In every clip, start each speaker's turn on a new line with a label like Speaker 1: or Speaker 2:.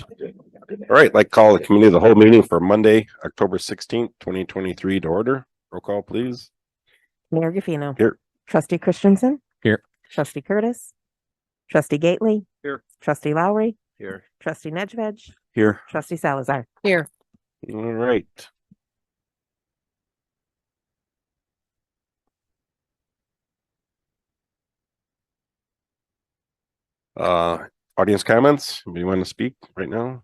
Speaker 1: All right, like call the committee of the whole meeting for Monday, October 16th, 2023 to order. Roll call, please.
Speaker 2: Mayor Gaffino.
Speaker 1: Here.
Speaker 2: Trustee Christensen.
Speaker 1: Here.
Speaker 2: Trustee Curtis. Trustee Gately.
Speaker 1: Here.
Speaker 2: Trustee Lowry.
Speaker 1: Here.
Speaker 2: Trustee Nedved.
Speaker 1: Here.
Speaker 2: Trustee Salazar. Here.
Speaker 1: All right. Audience comments. Anybody want to speak right now?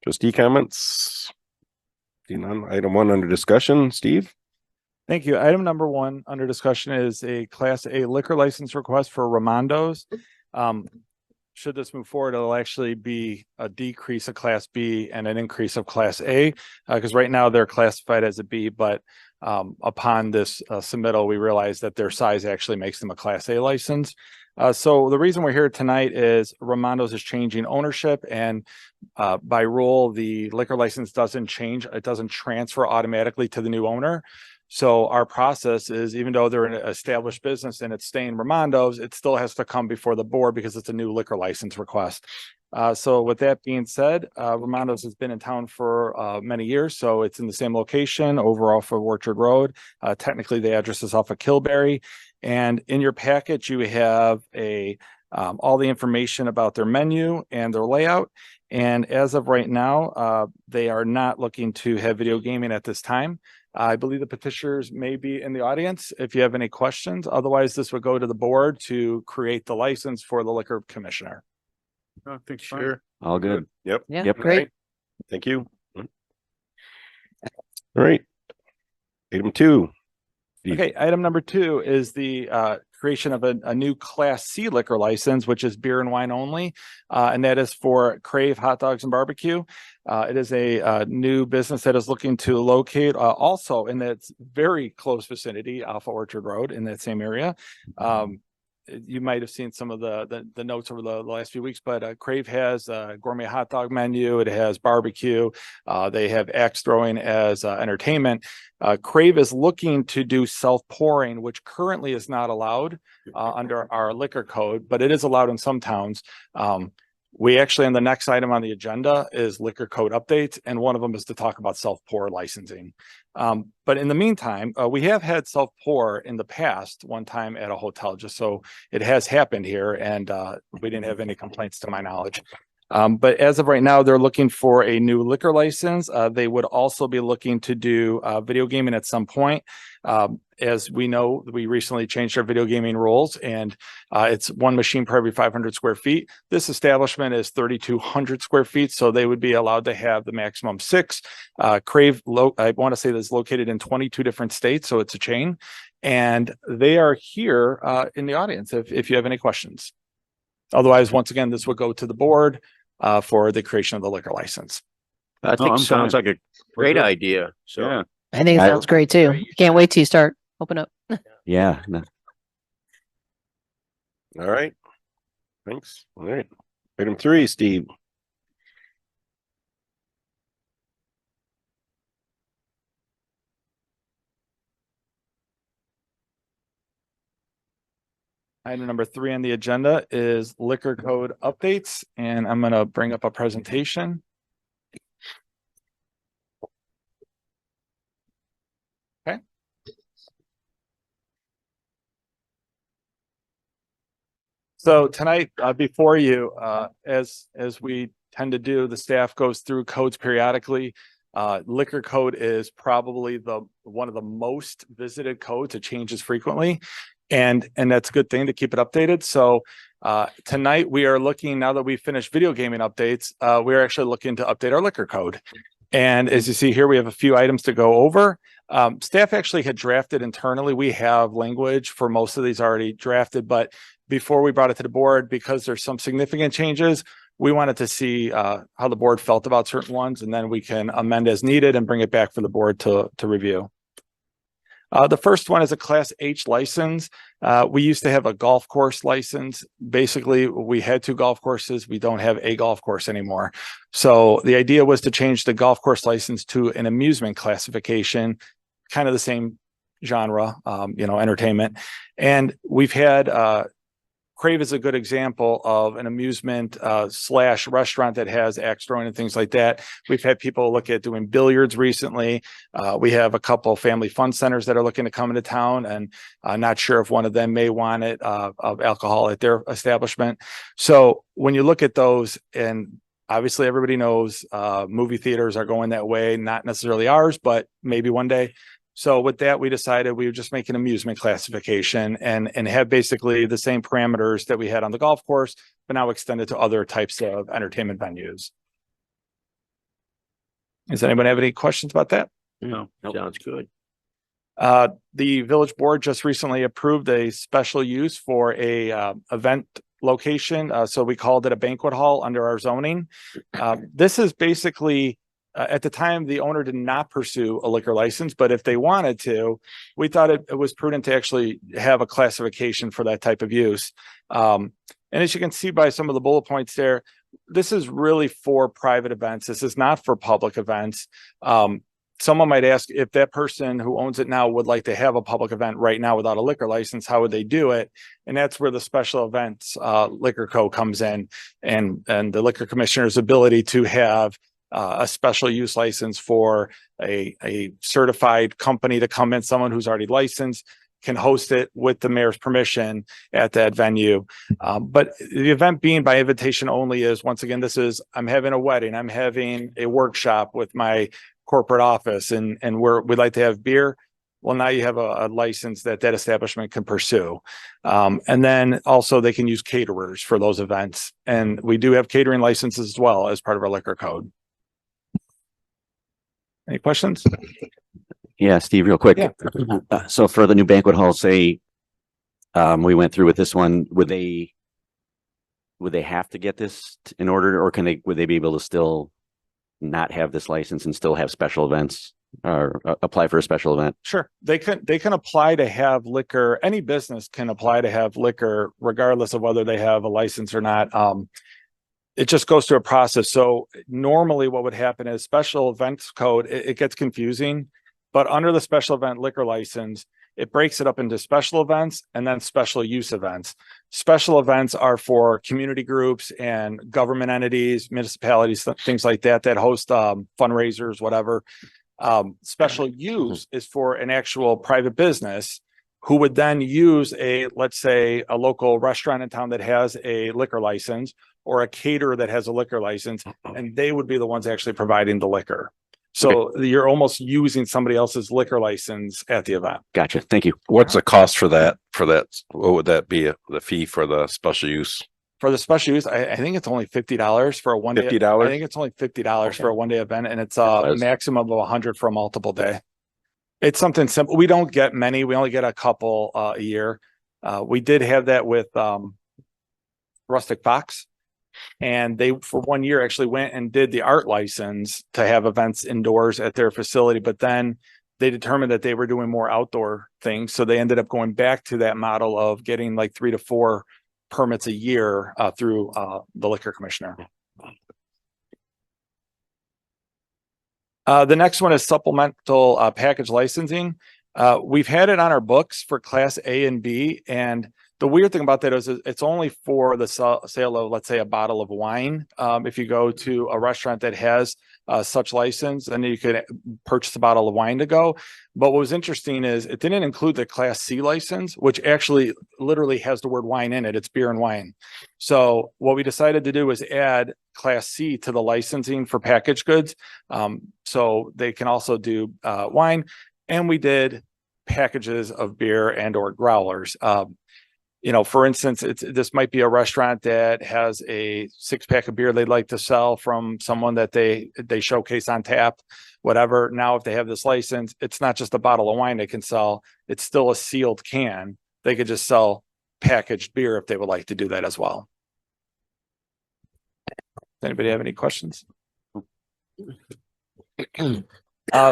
Speaker 1: Trustee comments. Item 1 under discussion. Steve.
Speaker 3: Thank you. Item number 1 under discussion is a Class A liquor license request for Ramondo's. Should this move forward, it'll actually be a decrease of Class B and an increase of Class A, because right now they're classified as a B, but upon this submittal, we realized that their size actually makes them a Class A license. So the reason we're here tonight is Ramondo's is changing ownership, and by rule, the liquor license doesn't change. It doesn't transfer automatically to the new owner. So our process is, even though they're an established business and it's staying Ramondo's, it still has to come before the board because it's a new liquor license request. So with that being said, Ramondo's has been in town for many years, so it's in the same location over off of Orchard Road. Technically, the address is off of Kilberry. And in your package, you have all the information about their menu and their layout. And as of right now, they are not looking to have video gaming at this time. I believe the petitioners may be in the audience if you have any questions. Otherwise, this would go to the board to create the license for the liquor commissioner.
Speaker 4: I think
Speaker 1: Sure.
Speaker 4: all good.
Speaker 1: Yep.
Speaker 2: Yeah,
Speaker 1: Yep.
Speaker 2: great.
Speaker 1: Right. Thank you. All right. Item 2.
Speaker 3: Okay, item number 2 is the creation of a new Class C liquor license, which is beer and wine only, and that is for Crave Hot Dogs and Barbecue. It is a new business that is looking to locate also in that very close vicinity off Orchard Road in that same area. You might have seen some of the notes over the last few weeks, but Crave has a gourmet hot dog menu. It has barbecue. They have axe throwing as entertainment. Crave is looking to do self-pouring, which currently is not allowed under our liquor code, but it is allowed in some towns. We actually, on the next item on the agenda is liquor code updates, and one of them is to talk about self-pour licensing. But in the meantime, we have had self-pour in the past, one time at a hotel, just so it has happened here, and we didn't have any complaints to my knowledge. But as of right now, they're looking for a new liquor license. They would also be looking to do video gaming at some point. As we know, we recently changed our video gaming rules, and it's one machine per every 500 square feet. This establishment is 3,200 square feet, so they would be allowed to have the maximum 6. Crave, I want to say this is located in 22 different states, so it's a chain. And they are here in the audience if you have any questions. Otherwise, once again, this would go to the board for the creation of the liquor license.
Speaker 4: I think sounds like a
Speaker 5: Great idea. So
Speaker 4: yeah.
Speaker 2: I think it sounds great too. Can't wait till you start. Open up.
Speaker 5: yeah.
Speaker 1: All right. Thanks. All right. Item 3, Steve.
Speaker 3: Item number 3 on the agenda is liquor code updates, and I'm going to bring up a presentation. Okay. So tonight, before you, as we tend to do, the staff goes through codes periodically. Liquor code is probably one of the most visited codes. It changes frequently. And that's a good thing to keep it updated. So tonight we are looking, now that we've finished video gaming updates, we're actually looking to update our liquor code. And as you see here, we have a few items to go over. Staff actually had drafted internally. We have language for most of these already drafted, but before we brought it to the board, because there's some significant changes, we wanted to see how the board felt about certain ones, and then we can amend as needed and bring it back for the board to review. The first one is a Class H license. We used to have a golf course license. Basically, we had 2 golf courses. We don't have a golf course anymore. So the idea was to change the golf course license to an amusement classification, kind of the same genre, entertainment. And we've had Crave is a good example of an amusement slash restaurant that has axe throwing and things like that. We've had people look at doing billiards recently. We have a couple family fun centers that are looking to come into town, and I'm not sure if one of them may want it of alcohol at their establishment. So when you look at those, and obviously everybody knows movie theaters are going that way, not necessarily ours, but maybe one day. So with that, we decided we would just make an amusement classification and have basically the same parameters that we had on the golf course, but now extended to other types of entertainment venues. Does anyone have any questions about that?
Speaker 5: No, sounds good.
Speaker 3: The village board just recently approved a special use for a event location. So we called it a banquet hall under our zoning. This is basically at the time, the owner did not pursue a liquor license, but if they wanted to, we thought it was prudent to actually have a classification for that type of use. And as you can see by some of the bullet points there, this is really for private events. This is not for public events. Someone might ask if that person who owns it now would like to have a public event right now without a liquor license, how would they do it? And that's where the special events liquor code comes in, and the liquor commissioner's ability to have a special use license for a certified company to come in, someone who's already licensed can host it with the mayor's permission at that venue. But the event being by invitation only is, once again, I'm having a wedding, I'm having a workshop with my corporate office, and we'd like to have beer. Well, now you have a license that establishment can pursue. And then also they can use caterers for those events. And we do have catering licenses as well as part of our liquor code. Any questions?
Speaker 5: Yeah, Steve, real quick.
Speaker 3: Yeah.
Speaker 5: So for the new banquet hall, say, we went through with this one, would they have to get this in order, or would they be able to still not have this license and still have special events, or apply for a special event?
Speaker 3: Sure. They can apply to have liquor. Any business can apply to have liquor regardless of whether they have a license or not. It just goes through a process. So normally what would happen is special events code, it gets confusing, but under the special event liquor license, it breaks it up into special events and then special use events. Special events are for community groups and government entities, municipalities, things like that host fundraisers, whatever. Special use is for an actual private business who would then use let's say a local restaurant in town that has a liquor license, or a caterer that has a liquor license, and they would be the ones actually providing the liquor. So you're almost using somebody else's liquor license at the event.
Speaker 5: Gotcha. Thank you.
Speaker 1: What's the cost for that? What would that be? The fee for the special use?
Speaker 3: For the special use, I think it's only $50 for a one day.
Speaker 1: $50?
Speaker 3: I think it's only $50 for a one day event, and it's a maximum of 100 for a multiple day. It's something simple. We don't get many. We only get a couple a year. We did have that with Rustic Fox. And they, for 1 year, actually went and did the art license to have events indoors at their facility. But then they determined that they were doing more outdoor things. So they ended up going back to that model of getting like 3 to 4 permits a year through the liquor commissioner. The next one is supplemental package licensing. We've had it on our books for class A and B, and the weird thing about that is it's only for the sale of, let's say, a bottle of wine. If you go to a restaurant that has such license, then you could purchase a bottle of wine to go. But what was interesting is it didn't include the Class C license, which actually literally has the word wine in it. It's beer and wine. So what we decided to do was add Class C to the licensing for packaged goods. So they can also do wine. And we did packages of beer and or growlers. For instance, this might be a restaurant that has a 6-pack of beer they'd like to sell from someone that they showcase on tap, whatever. Now, if they have this license, it's not just a bottle of wine they can sell. It's still a sealed can. They could just sell packaged beer if they would like to do that as well. Does anybody have any questions?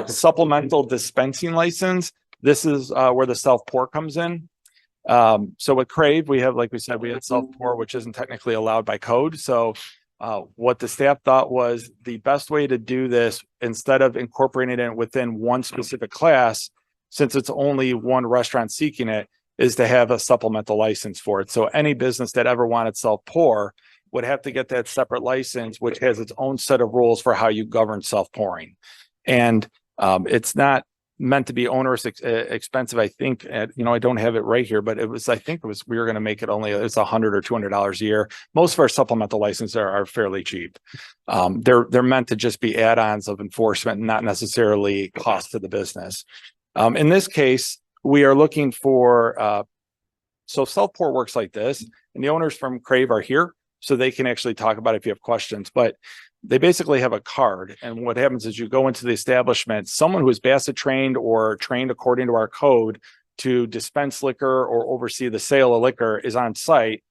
Speaker 3: Supplemental dispensing license. This is where the self-pour comes in. So with Crave, we have, like we said, we had self-pour, which isn't technically allowed by code. So what the staff thought was the best way to do this, instead of incorporating it within one specific class, since it's only one restaurant seeking it, is to have a supplemental license for it. So any business that ever wanted self-pour would have to get that separate license, which has its own set of rules for how you govern self-pouring. And it's not meant to be onerous, expensive. I think, I don't have it right here, but we were going to make it only, it's $100 or $200 a year. Most of our supplemental licenses are fairly cheap. They're meant to just be add-ons of enforcement, not necessarily cost to the business. In this case, we are looking for, so self-pour works like this, and the owners from Crave are here, so they can actually talk about it if you have questions, but they basically have a card. And what happens is you go into the establishment, someone who is BASSET trained or trained according to our code to dispense liquor or oversee the sale of liquor is on site,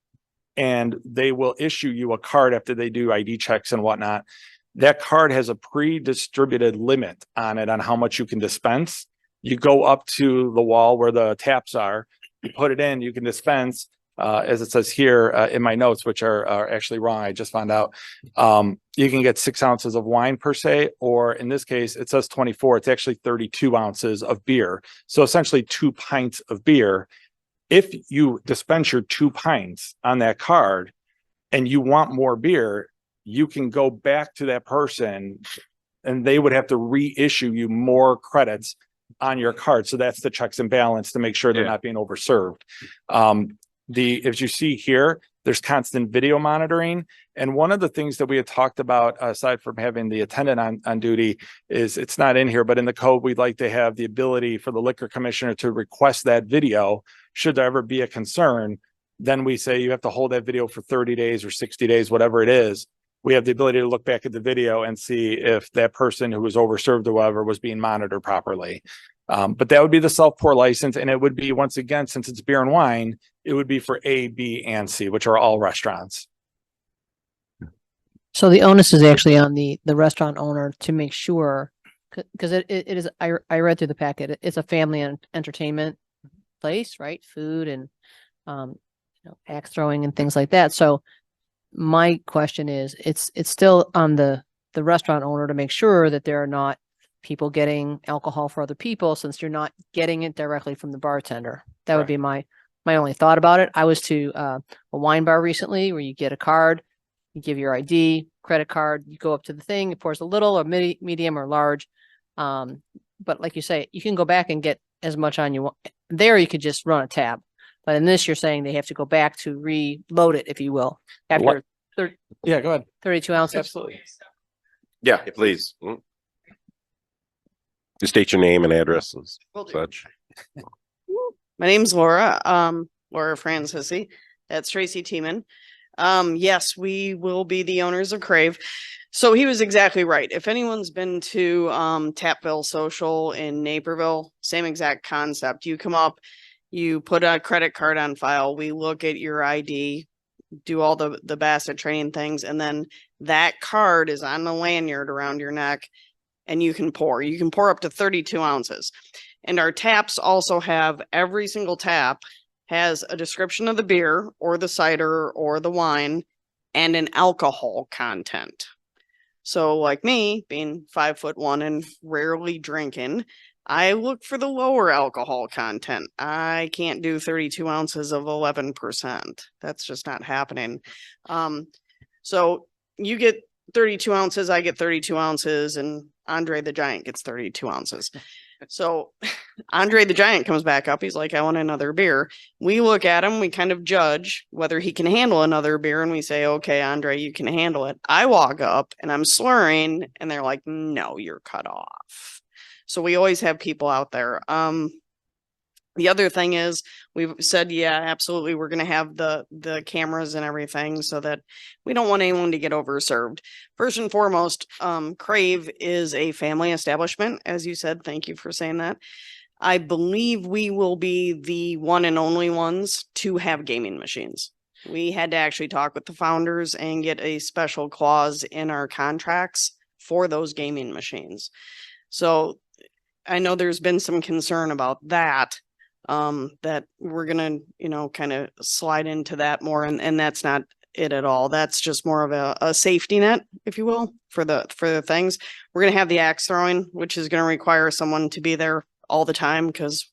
Speaker 3: and they will issue you a card after they do ID checks and whatnot. That card has a pre-distributed limit on it on how much you can dispense. You go up to the wall where the taps are, you put it in, you can dispense. As it says here in my notes, which are actually wrong, I just found out, you can get 6 ounces of wine per se, or in this case, it says 24. It's actually 32 ounces of beer. So essentially 2 pints of beer. If you dispense your 2 pints on that card and you want more beer, you can go back to that person and they would have to reissue you more credits on your card. So that's the checks and balance to make sure they're not being overserved. As you see here, there's constant video monitoring. And one of the things that we had talked about, aside from having the attendant on duty, is it's not in here, but in the code, we'd like to have the ability for the liquor commissioner to request that video. Should there ever be a concern, then we say you have to hold that video for 30 days or 60 days, whatever it is. We have the ability to look back at the video and see if that person who was overserved or whatever was being monitored properly. But that would be the self-pour license. And it would be, once again, since it's beer and wine, it would be for A, B, and C, which are all restaurants.
Speaker 2: So the onus is actually on the restaurant owner to make sure, because it is, I read through the packet, it's a family and entertainment place, right? Food and, axe throwing and things like that. So my question is, it's still on the restaurant owner to make sure that there are not people getting alcohol for other people, since you're not getting it directly from the bartender. That would be my only thought about it. I was to a wine bar recently where you get a card, you give your ID, credit card, you go up to the thing, it pours a little or medium or large. But like you say, you can go back and get as much on you want. There you could just run a tab. But in this, you're saying they have to go back to reload it, if you will. After
Speaker 3: Yeah, go ahead.
Speaker 2: 32 ounces.
Speaker 3: Absolutely.
Speaker 1: Yeah, please. Just state your name and address and such.
Speaker 6: My name's Laura, Laura Francisci. That's Tracy Tiemann. Yes, we will be the owners of Crave. So he was exactly right. If anyone's been to Tapville Social in Naperville, same exact concept. You come up, you put a credit card on file, we look at your ID, do all the BASSET training things, and then that card is on the lanyard around your neck, and you can pour. You can pour up to 32 ounces. And our taps also have, every single tap has a description of the beer or the cider or the wine and an alcohol content. So like me, being 5'1" and rarely drinking, I look for the lower alcohol content. I can't do 32 ounces of 11%. That's just not happening. So you get 32 ounces, I get 32 ounces, and Andre the Giant gets 32 ounces. So Andre the Giant comes back up. He's like, I want another beer. We look at him. We kind of judge whether he can handle another beer. And we say, okay, Andre, you can handle it. I walk up and I'm slurring and they're like, no, you're cut off. So we always have people out there. The other thing is we've said, yeah, absolutely. We're going to have the cameras and everything so that we don't want anyone to get overserved. First and foremost, Crave is a family establishment. As you said, thank you for saying that. I believe we will be the one and only ones to have gaming machines. We had to actually talk with the founders and get a special clause in our contracts for those gaming machines. So I know there's been some concern about that. That we're gonna, kind of slide into that more, and that's not it at all. That's just more of a safety net, if you will, for the things. We're gonna have the axe throwing, which is gonna require someone to be there all the time because,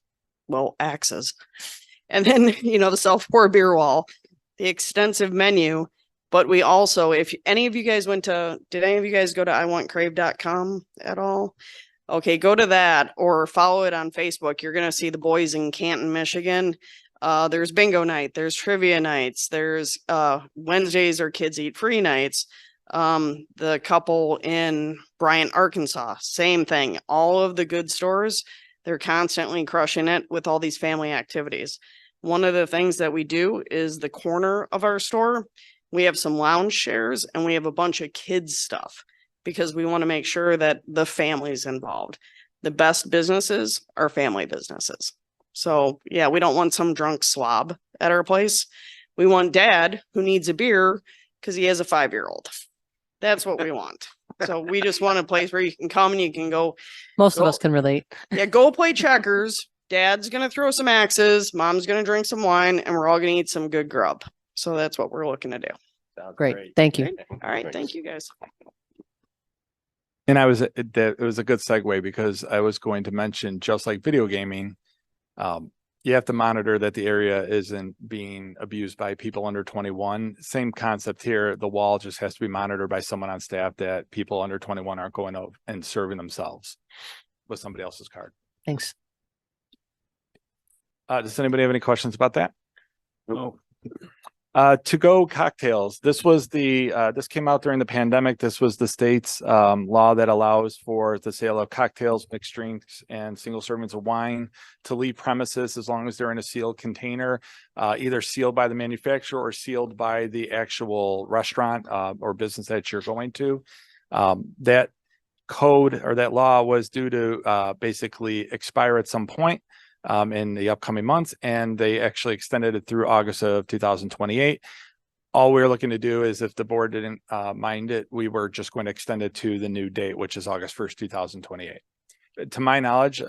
Speaker 6: well, axes. And then, the self-pour beer wall, the extensive menu. But we also, if any of you guys did any of you guys go to iwantcrave.com at all? Okay, go to that or follow it on Facebook. You're going to see the boys in Canton, Michigan. There's bingo night, there's trivia nights, there's Wednesdays are kids eat free nights. The couple in Bryant, Arkansas, same thing. All of the good stores, they're constantly crushing it with all these family activities. One of the things that we do is the corner of our store, we have some lounge chairs and we have a bunch of kids stuff because we want to make sure that the family's involved. The best businesses are family businesses. So yeah, we don't want some drunk slob at our place. We want dad who needs a beer because he has a 5-year-old. That's what we want. So we just want a place where you can come and you can go.
Speaker 2: Most of us can relate.
Speaker 6: Yeah, go play checkers. Dad's going to throw some axes. Mom's going to drink some wine and we're all going to eat some good grub. So that's what we're looking to do.
Speaker 2: Great. Thank you.
Speaker 6: All right. Thank you guys.
Speaker 3: And it was a good segue because I was going to mention, just like video gaming, you have to monitor that the area isn't being abused by people under 21. Same concept here. The wall just has to be monitored by someone on staff that people under 21 aren't going out and serving themselves with somebody else's card.
Speaker 2: Thanks.
Speaker 3: Does anybody have any questions about that?
Speaker 4: No.
Speaker 3: To-go cocktails. This was this came out during the pandemic. This was the state's law that allows for the sale of cocktails, mixed drinks, and single servings of wine to leave premises as long as they're in a sealed container, either sealed by the manufacturer or sealed by the actual restaurant or business that you're going to. That code or that law was due to basically expire at some point in the upcoming months, and they actually extended it through August of 2028. All we're looking to do is, if the board didn't mind it, we were just going to extend it to the new date, which is August 1st, 2028. To my knowledge,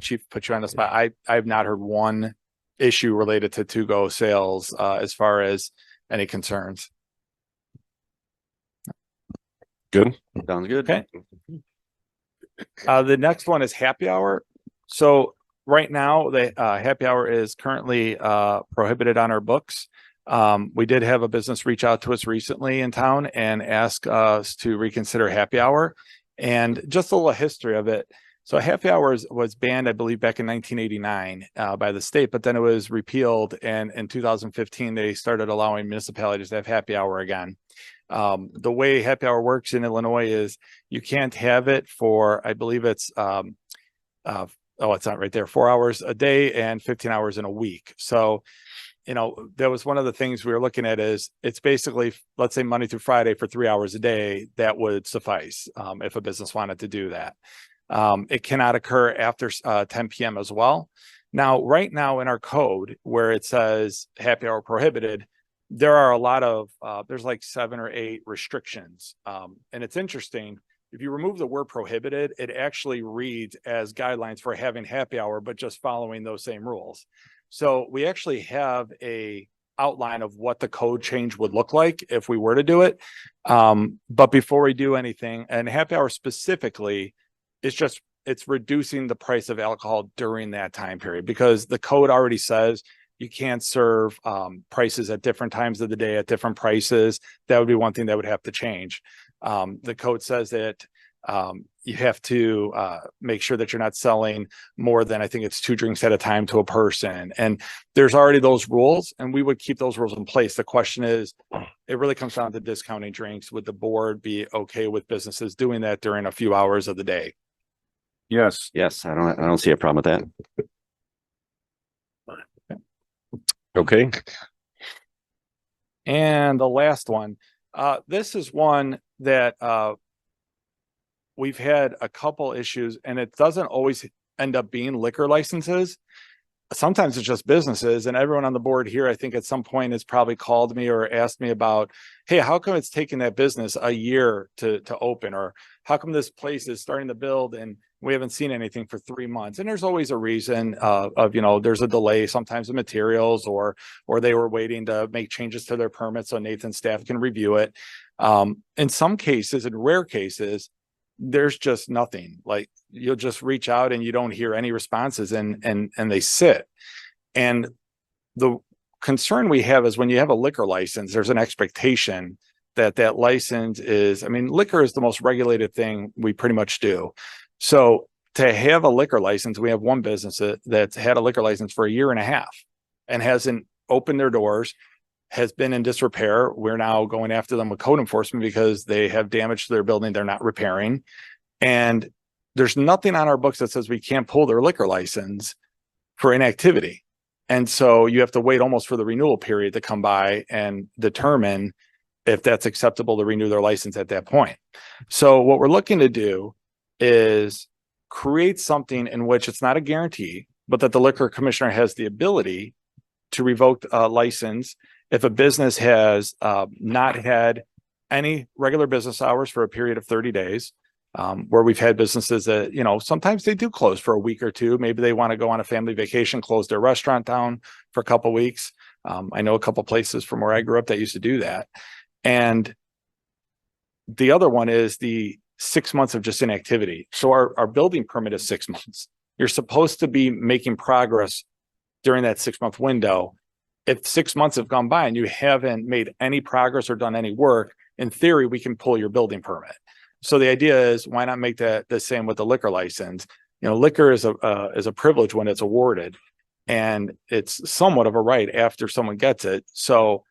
Speaker 3: Chief, put you on the spot. I've not heard one issue related to to-go sales as far as any concerns.
Speaker 1: Good.
Speaker 5: Sounds good.
Speaker 3: Okay. The next one is happy hour. So right now, the happy hour is currently prohibited on our books. We did have a business reach out to us recently in town and ask us to reconsider happy hour. And just a little history of it. So happy hour was banned, I believe, back in 1989 by the state, but then it was repealed. And in 2015, they started allowing municipalities to have happy hour again. The way happy hour works in Illinois is you can't have it for, I believe it's it's not right there, 4 hours a day and 15 hours in a week. So, that was one of the things we were looking at is it's basically, let's say Monday through Friday for 3 hours a day, that would suffice if a business wanted to do that. It cannot occur after 10 p.m. as well. Now, right now in our code where it says happy hour prohibited, there are a lot of, there's like 7 or 8 restrictions. And it's interesting. If you remove the word prohibited, it actually reads as guidelines for having happy hour, but just following those same rules. So we actually have a outline of what the code change would look like if we were to do it. But before we do anything, and happy hour specifically, it's reducing the price of alcohol during that time period, because the code already says you can't serve prices at different times of the day at different prices. That would be one thing that would have to change. The code says that you have to make sure that you're not selling more than, I think it's 2 drinks at a time to a person. And there's already those rules, and we would keep those rules in place. The question is, it really comes down to discounting drinks. Would the board be okay with businesses doing that during a few hours of the day?
Speaker 4: Yes.
Speaker 5: Yes, I don't see a problem with that.
Speaker 1: Okay.
Speaker 3: And the last one, this is one that we've had a couple issues, and it doesn't always end up being liquor licenses. Sometimes it's just businesses, and everyone on the board here, I think at some point has probably called me or asked me about, hey, how come it's taking that business a year to open? Or how come this place is starting to build and we haven't seen anything for 3 months? And there's always a reason of there's a delay, sometimes the materials, or they were waiting to make changes to their permit so Nathan's staff can review it. In some cases, in rare cases, there's just nothing. Like, you'll just reach out and you don't hear any responses, and they sit. And the concern we have is when you have a liquor license, there's an expectation that that license is, I mean, liquor is the most regulated thing we pretty much do. So to have a liquor license, we have one business that's had a liquor license for 1.5 years and hasn't opened their doors, has been in disrepair. We're now going after them with code enforcement because they have damage to their building they're not repairing. And there's nothing on our books that says we can't pull their liquor license for inactivity. And so you have to wait almost for the renewal period to come by and determine if that's acceptable to renew their license at that point. So what we're looking to do is create something in which it's not a guarantee, but that the liquor commissioner has the ability to revoke a license if a business has not had any regular business hours for a period of 30 days, where we've had businesses that, you know, sometimes they do close for a week or two. Maybe they want to go on a family vacation, close their restaurant down for a couple of weeks. I know a couple of places from where I grew up that used to do that. And the other one is the 6 months of just inactivity. So our building permit is 6 months. You're supposed to be making progress during that 6-month window. If 6 months have gone by and you haven't made any progress or done any work, in theory, we can pull your building permit. So the idea is, why not make that the same with the liquor license? You know, liquor is a privilege when it's awarded, and it's somewhat of a right after someone gets it. So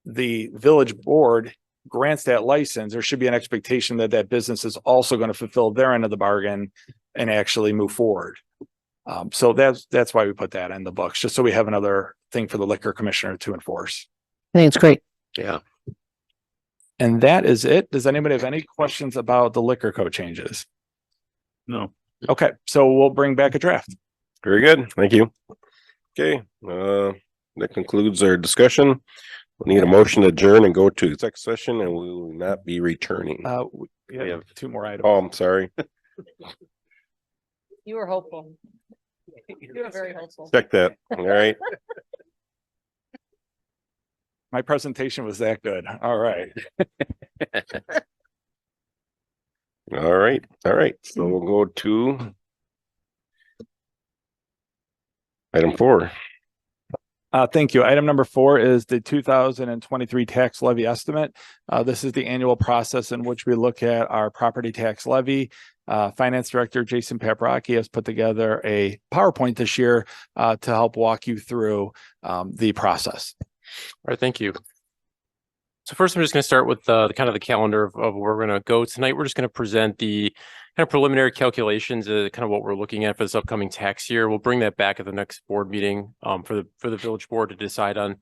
Speaker 3: the village board grants that license. There should be an expectation that that business is also going to fulfill their end of the bargain and actually move forward. So that's why we put that in the books, just so we have another thing for the liquor commissioner to enforce.
Speaker 2: I think it's great.
Speaker 5: Yeah.
Speaker 3: And that is it. Does anybody have any questions about the liquor code changes?
Speaker 4: No.
Speaker 3: Okay, so we'll bring back a draft.
Speaker 1: Very good. Thank you. Okay, that concludes our discussion. We need a motion to adjourn and go to exec session, and we will not be returning.
Speaker 3: We have 2 more items.
Speaker 1: Oh, I'm sorry.
Speaker 2: You were hopeful. You were very hopeful.
Speaker 1: Check that. All right.
Speaker 3: My presentation was that good. All right.
Speaker 1: All right. All right. So we'll go to item 4.
Speaker 3: Thank you. Item number 4 is the 2023 tax levy estimate. This is the annual process in which we look at our property tax levy. Finance Director Jason Paprocki has put together a PowerPoint this year to help walk you through the process.
Speaker 7: All right, thank you. So first, I'm just going to start with the kind of the calendar of where we're going to go tonight. We're just going to present the kind of preliminary calculations, kind of what we're looking at for this upcoming tax year. We'll bring that back at the next board meeting for the village board to decide on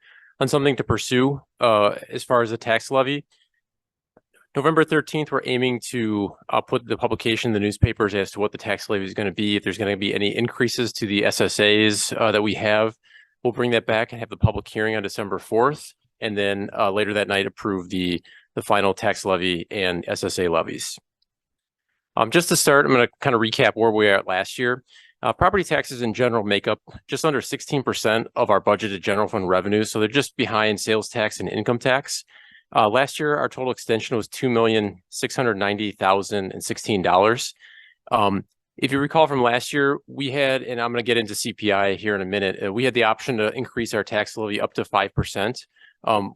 Speaker 7: something to pursue as far as the tax levy. November 13th, we're aiming to put the publication in the newspapers as to what the tax levy is going to be. If there's going to be any increases to the SSAs that we have, we'll bring that back and have the public hearing on December 4th. And then later that night, approve the final tax levy and SSA levies. Just to start, I'm going to kind of recap where we were at last year. Property taxes in general make up just under 16% of our budgeted general fund revenue. So they're just behind sales tax and income tax. Last year, our total extension was $2,690,016. If you recall from last year, we had, and I'm going to get into CPI here in a minute, we had the option to increase our tax levy up to 5%.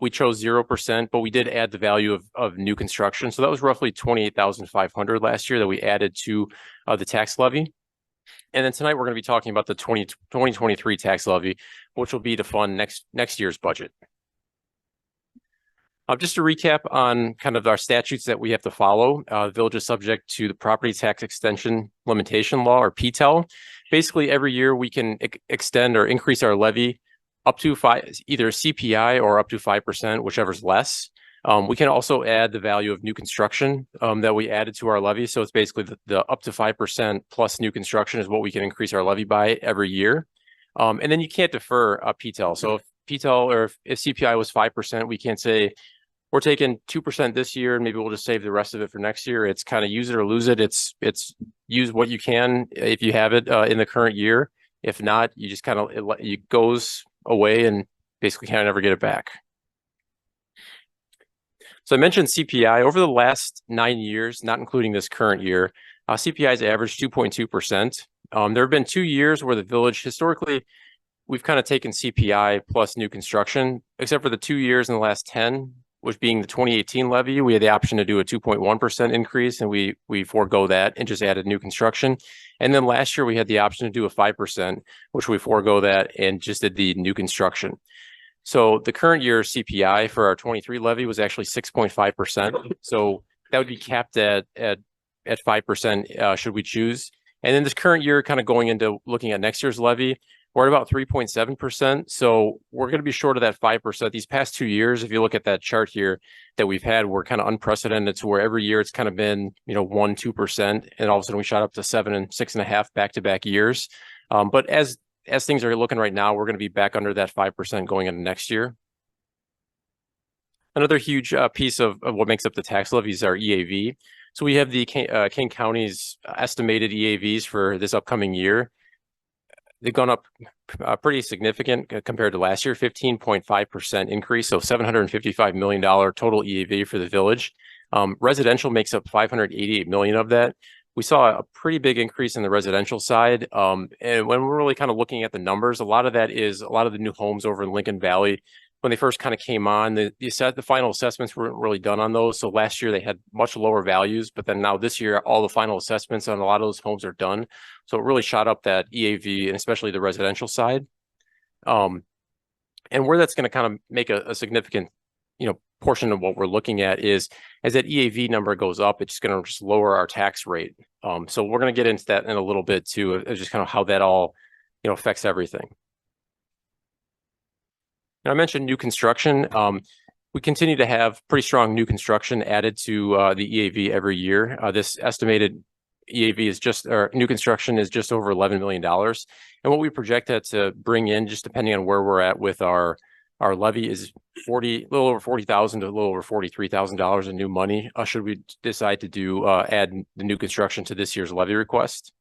Speaker 7: We chose 0%, but we did add the value of new construction. So that was roughly $28,500 last year that we added to the tax levy. And then tonight, we're going to be talking about the 2023 tax levy, which will be to fund next year's budget. Just to recap on kind of our statutes that we have to follow, the village is subject to the property tax extension limitation law, or PTEL. Basically, every year we can extend or increase our levy up to either CPI or up to 5%, whichever's less. We can also add the value of new construction that we added to our levy. So it's basically the up to 5% plus new construction is what we can increase our levy by every year. And then you can't defer a PTEL. So if PTEL or if CPI was 5%, we can't say, we're taking 2% this year and maybe we'll just save the rest of it for next year. It's kind of use it or lose it. It's use what you can if you have it in the current year. If not, you just kind of, it goes away and basically kind of never get it back. So I mentioned CPI. Over the last 9 years, not including this current year, CPI has averaged 2.2%. There have been 2 years where the village historically we've kind of taken CPI plus new construction, except for the 2 years in the last 10, which being the 2018 levy, we had the option to do a 2.1% increase, and we forego that and just added new construction. And then last year we had the option to do a 5%, which we forego that and just did the new construction. So the current year CPI for our 23 levy was actually 6.5%. So that would be capped at 5%, should we choose. And then this current year, kind of going into looking at next year's levy, we're at about 3.7%. So we're going to be short of that 5%. These past 2 years, if you look at that chart here that we've had, we're kind of unprecedented to where every year it's kind of been, 1-2%. And all of a sudden we shot up to 7 and 6.5 back-to-back years. But as things are looking right now, we're going to be back under that 5% going into next year. Another huge piece of what makes up the tax levy is our EAV. So we have the King County's estimated EAVs for this upcoming year. They've gone up pretty significant compared to last year, 15.5% increase. So $755 million total EAV for the village. Residential makes up $588 million of that. We saw a pretty big increase in the residential side. And when we're really kind of looking at the numbers, a lot of that is a lot of the new homes over in Lincoln Valley. When they first kind of came on, the final assessments weren't really done on those. So last year they had much lower values, but then now this year, all the final assessments on a lot of those homes are done. So it really shot up that EAV and especially the residential side. And where that's going to kind of make a significant, portion of what we're looking at is as that EAV number goes up, it's going to just lower our tax rate. So we're going to get into that in a little bit too, just kind of how that all, affects everything. Now, I mentioned new construction. We continue to have pretty strong new construction added to the EAV every year. This estimated EAV or new construction is just over $11 million. And what we project that to bring in, just depending on where we're at with our levy, is a little over $40,000 to a little over $43,000 in new money. Should we decide to add the new construction to this year's levy request?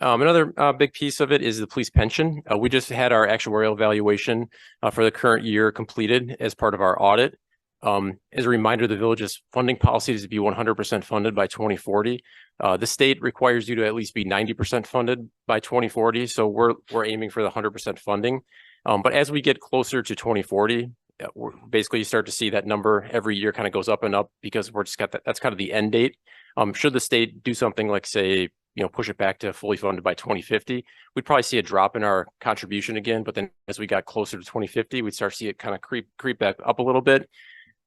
Speaker 7: Another big piece of it is the police pension. We just had our actuarial evaluation for the current year completed as part of our audit. As a reminder, the village's funding policy is to be 100% funded by 2040. The state requires you to at least be 90% funded by 2040. So we're aiming for the 100% funding. But as we get closer to 2040, basically you start to see that number every year kind of goes up and up because we're just got that's kind of the end date. Should the state do something like, say, push it back to fully funded by 2050, we'd probably see a drop in our contribution again. But then as we got closer to 2050, we'd start to see it kind of creep back up a little bit.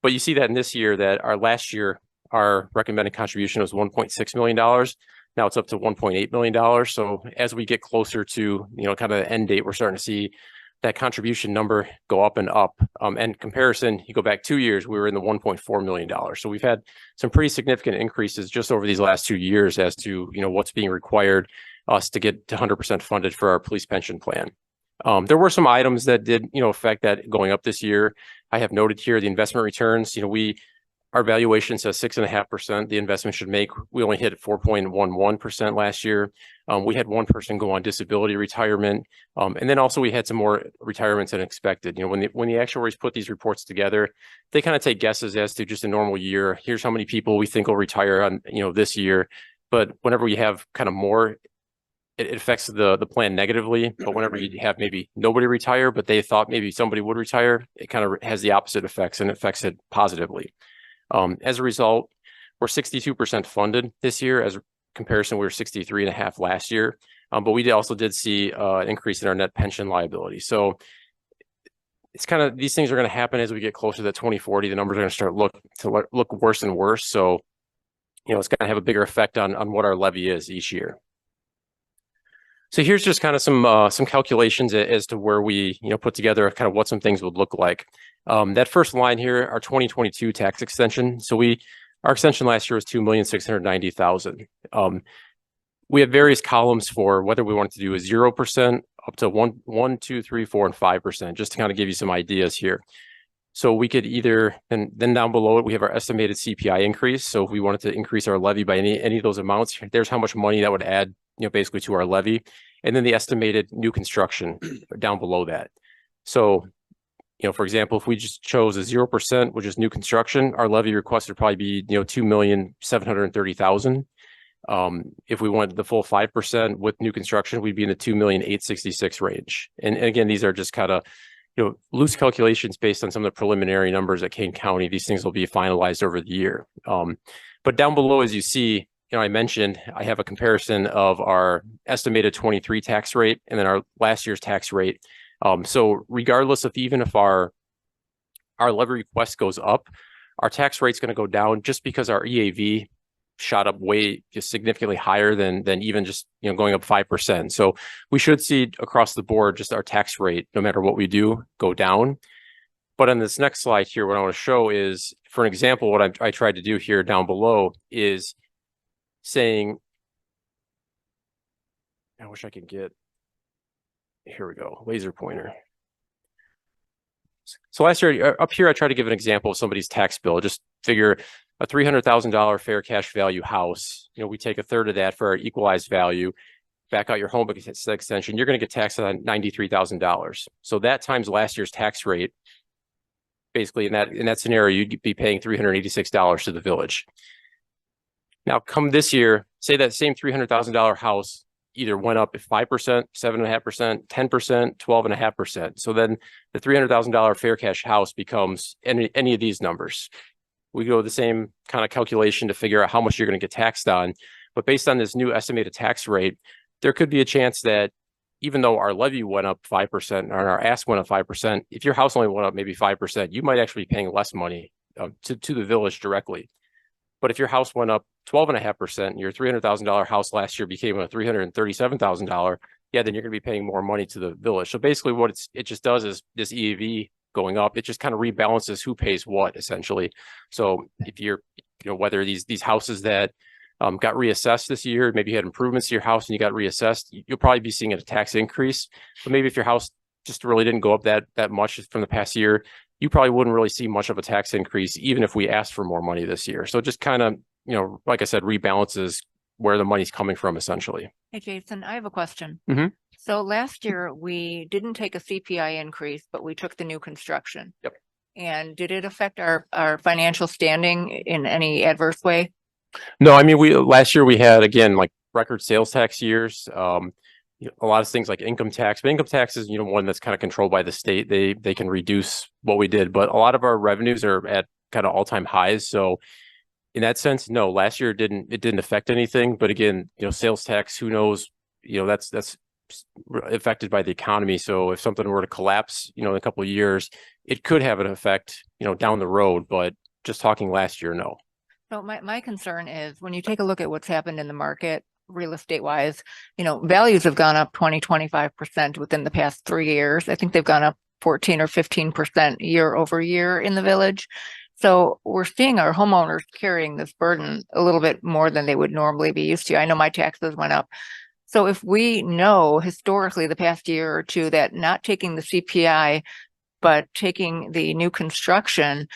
Speaker 7: But you see that in this year that last year, our recommended contribution was $1.6 million. Now it's up to $1.8 million. So as we get closer to, kind of the end date, we're starting to see that contribution number go up and up. And comparison, you go back 2 years, we were in the $1.4 million. So we've had some pretty significant increases just over these last 2 years as to, what's being required us to get to 100% funded for our police pension plan. There were some items that did, affect that going up this year. I have noted here the investment returns. Our valuation says 6.5% the investment should make. We only hit 4.11% last year. We had one person go on disability retirement. And then also we had some more retirements than expected. When the actuaries put these reports together, they kind of take guesses as to just a normal year. Here's how many people we think will retire on, this year. But whenever you have kind of more, it affects the plan negatively. But whenever you have maybe nobody retire, but they thought maybe somebody would retire, it kind of has the opposite effects and affects it positively. As a result, we're 62% funded this year. As a comparison, we were 63.5% last year. But we also did see an increase in our net pension liability. So it's kind of, these things are going to happen as we get closer to 2040. The numbers are going to start look worse and worse. So, it's going to have a bigger effect on what our levy is each year. So here's just kind of some calculations as to where we, put together kind of what some things would look like. That first line here, our 2022 tax extension. So our extension last year was $2,690,000. We have various columns for whether we wanted to do a 0% up to 1, 2, 3, 4, and 5%, just to kind of give you some ideas here. So we could either, and then down below it, we have our estimated CPI increase. So if we wanted to increase our levy by any of those amounts, there's how much money that would add, basically to our levy. And then the estimated new construction down below that. So, for example, if we just chose a 0%, which is new construction, our levy request would probably be, $2,730,000. If we went the full 5% with new construction, we'd be in the 2,866,000 range. And again, these are just kind of, loose calculations based on some of the preliminary numbers at Kane County. These things will be finalized over the year. But down below, as you see, I mentioned, I have a comparison of our estimated 23 tax rate and then our last year's tax rate. So regardless of even if our levy request goes up, our tax rate's going to go down just because our EAV shot up way just significantly higher than even just going up 5%. So we should see across the board just our tax rate, no matter what we do, go down. But on this next slide here, what I want to show is, for an example, what I tried to do here down below is saying, I wish I could get, here we go, laser pointer. So last year up here, I tried to give an example of somebody's tax bill. Just figure a $300,000 fair cash value house. We take a third of that for our equalized value, back out your home extension, you're going to get taxed on $93,000. So that times last year's tax rate, basically in that scenario, you'd be paying $386 to the village. Now come this year, say that same $300,000 house either went up 5%, 7.5%, 10%, 12.5%. So then the $300,000 fair cash house becomes any of these numbers. We go the same kind of calculation to figure out how much you're going to get taxed on. But based on this new estimated tax rate, there could be a chance that even though our levy went up 5% and our ask went up 5%, if your house only went up maybe 5%, you might actually be paying less money to the village directly. But if your house went up 12.5% and your $300,000 house last year became a $337,000, yeah, then you're going to be paying more money to the village. So basically what it just does is this EAV going up, it just kind of rebalances who pays what essentially. So if you're, whether these houses that got reassessed this year, maybe you had improvements to your house and you got reassessed, you'll probably be seeing a tax increase. But maybe if your house just really didn't go up that much from the past year, you probably wouldn't really see much of a tax increase, even if we asked for more money this year. So it just kind of, like I said, rebalances where the money's coming from essentially.
Speaker 8: Hey, Jason, I have a question.
Speaker 7: Mhm.
Speaker 8: So last year we didn't take a CPI increase, but we took the new construction.
Speaker 7: Yep.
Speaker 8: And did it affect our financial standing in any adverse way?
Speaker 7: No, I mean, last year we had, again, like record sales tax years. A lot of things like income tax, but income tax is, one that's kind of controlled by the state. They can reduce what we did, but a lot of our revenues are at kind of all-time highs. So in that sense, no, last year it didn't affect anything. But again, sales tax, who knows, that's affected by the economy. So if something were to collapse, in a couple of years, it could have an effect, down the road. But just talking last year, no.
Speaker 8: So my concern is when you take a look at what's happened in the market, real estate wise, values have gone up 20-25% within the past 3 years. I think they've gone up 14 or 15% year over year in the village. So we're seeing our homeowners carrying this burden a little bit more than they would normally be used to. I know my taxes went up. So if we know historically the past year or two that not taking the CPI, but taking the new construction,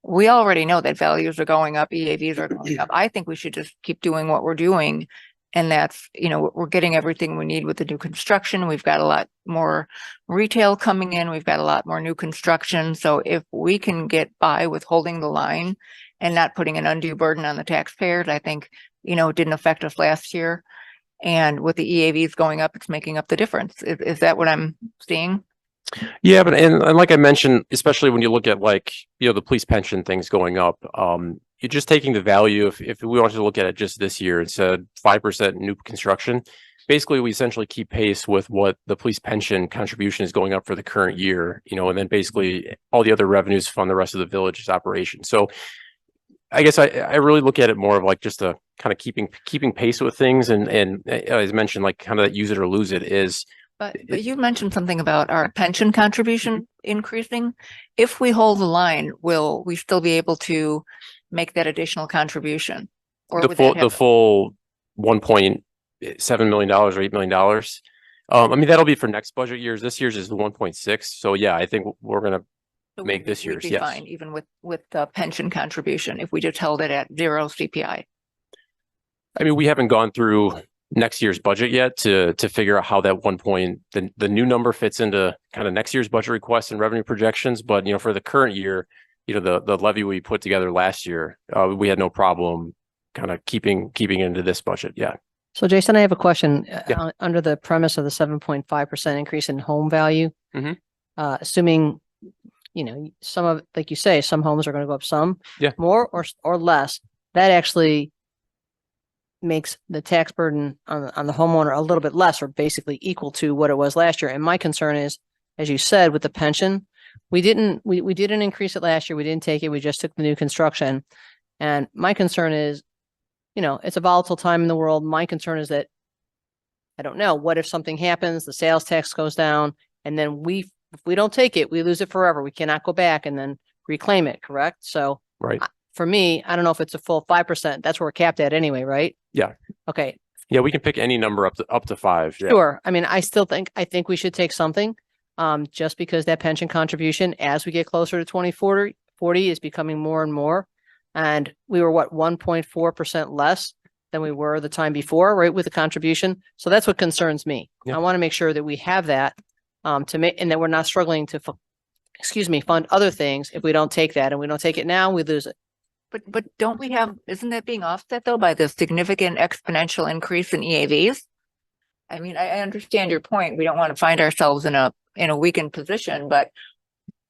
Speaker 8: we already know that values are going up, EAVs are going up. I think we should just keep doing what we're doing. And that's, we're getting everything we need with the new construction. We've got a lot more retail coming in. We've got a lot more new construction. So if we can get by with holding the line and not putting an undue burden on the taxpayers, I think, it didn't affect us last year. And with the EAVs going up, it's making up the difference. Is that what I'm seeing?
Speaker 7: Yeah, but and like I mentioned, especially when you look at the police pension things going up, you're just taking the value. If we wanted to look at it just this year and said 5% new construction, basically we essentially keep pace with what the police pension contribution is going up for the current year, and then basically all the other revenues fund the rest of the village's operation. So I guess I really look at it more of like just a kind of keeping pace with things, and as mentioned, like kind of that use it or lose it is.
Speaker 8: But you mentioned something about our pension contribution increasing. If we hold the line, will we still be able to make that additional contribution? Or
Speaker 7: the full $1.7 million or $8 million. I mean, that'll be for next budget years. This year's is the 1.6. So yeah, I think we're going to make this year's. Yes.
Speaker 8: Fine, even with the pension contribution, if we just held it at 0 CPI.
Speaker 7: I mean, we haven't gone through next year's budget yet to figure out how that the new number fits into kind of next year's budget requests and revenue projections. But, for the current year, the levy we put together last year, we had no problem kind of keeping into this budget. Yeah.
Speaker 2: So Jason, I have a question.
Speaker 7: Yeah.
Speaker 2: Under the premise of the 7.5% increase in home value,
Speaker 7: Mhm.
Speaker 2: Assuming, some of, like you say, some homes are going to go up some
Speaker 7: Yeah.
Speaker 2: more or less, that actually makes the tax burden on the homeowner a little bit less, or basically equal to what it was last year. And my concern is, as you said, with the pension, we didn't increase it last year. We didn't take it. We just took the new construction. And my concern is, it's a volatile time in the world. My concern is that, I don't know, what if something happens, the sales tax goes down, and then if we don't take it, we lose it forever. We cannot go back and then reclaim it, correct? So
Speaker 7: Right.
Speaker 2: For me, I don't know if it's a full 5%. That's where we're capped at anyway, right?
Speaker 7: Yeah.
Speaker 2: Okay.
Speaker 7: Yeah. We can pick any number up to 5. Yeah.
Speaker 2: Sure. I mean, I think we should take something, just because that pension contribution, as we get closer to 2040, is becoming more and more. And we were 1.4% less than we were the time before, right? With the contribution. So that's what concerns me.
Speaker 7: Yeah.
Speaker 2: I want to make sure that we have that, to make, and that we're not struggling to, fund other things. If we don't take that, and we don't take it now, we lose it.
Speaker 8: But don't we have, isn't that being offset though by the significant exponential increase in EAVs? I mean, I understand your point. We don't want to find ourselves in a weakened position, but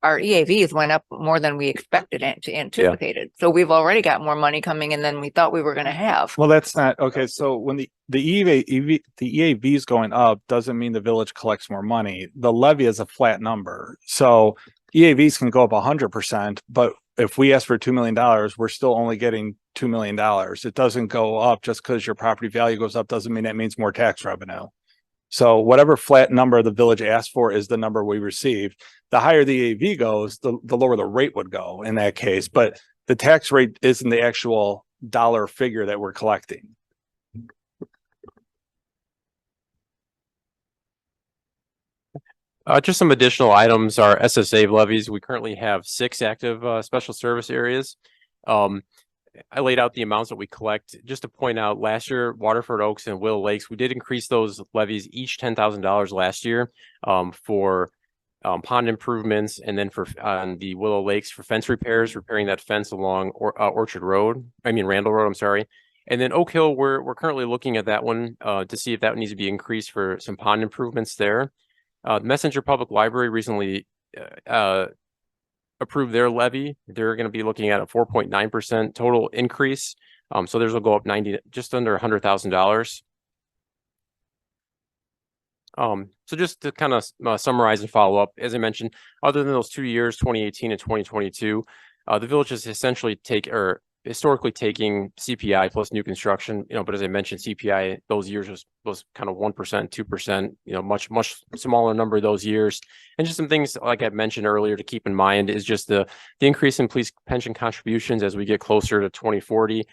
Speaker 8: our EAVs went up more than we expected and anticipated. So we've already got more money coming in than we thought we were going to have.
Speaker 3: Well, that's not okay. So when the EAV is going up, doesn't mean the village collects more money. The levy is a flat number. So EAVs can go up 100%, but if we ask for $2 million, we're still only getting $2 million. It doesn't go up just because your property value goes up. Doesn't mean that means more tax revenue. So whatever flat number the village asked for is the number we receive. The higher the EAV goes, the lower the rate would go in that case. But the tax rate isn't the actual dollar figure that we're collecting.
Speaker 7: Just some additional items are SSA levies. We currently have 6 active special service areas. I laid out the amounts that we collect. Just to point out, last year, Waterford Oaks and Willow Lakes, we did increase those levies each $10,000 last year for pond improvements, and then for on the Willow Lakes for fence repairs, repairing that fence along Randall Road. I'm sorry. And then Oak Hill, we're currently looking at that one to see if that needs to be increased for some pond improvements there. Messenger Public Library recently approved their levy. They're going to be looking at a 4.9% total increase. So theirs will go up just under $100,000. So just to kind of summarize and follow up, as I mentioned, other than those 2 years, 2018 and 2022, the village is essentially historically taking CPI plus new construction, but as I mentioned, CPI those years was kind of 1%, 2%, much smaller number those years. And just some things like I mentioned earlier to keep in mind is just the increase in police pension contributions as we get closer to 2040.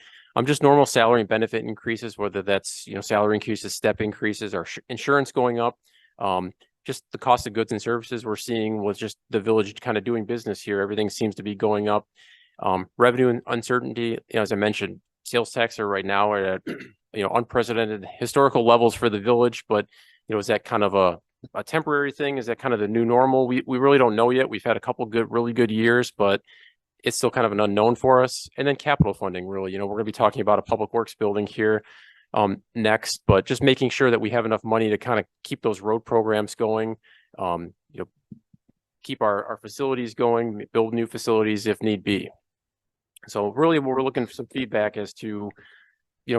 Speaker 7: Just normal salary and benefit increases, whether that's, salary increases, step increases, or insurance going up. Just the cost of goods and services we're seeing was just the village kind of doing business here. Everything seems to be going up. Revenue and uncertainty, as I mentioned, sales tax are right now at unprecedented historical levels for the village, but is that kind of a temporary thing? Is that kind of the new normal? We really don't know yet. We've had a couple really good years, but it's still kind of an unknown for us. And then capital funding, really, we're going to be talking about a public works building here next, but just making sure that we have enough money to kind of keep those road programs going, keep our facilities going, build new facilities if need be. So really we're looking for some feedback as to,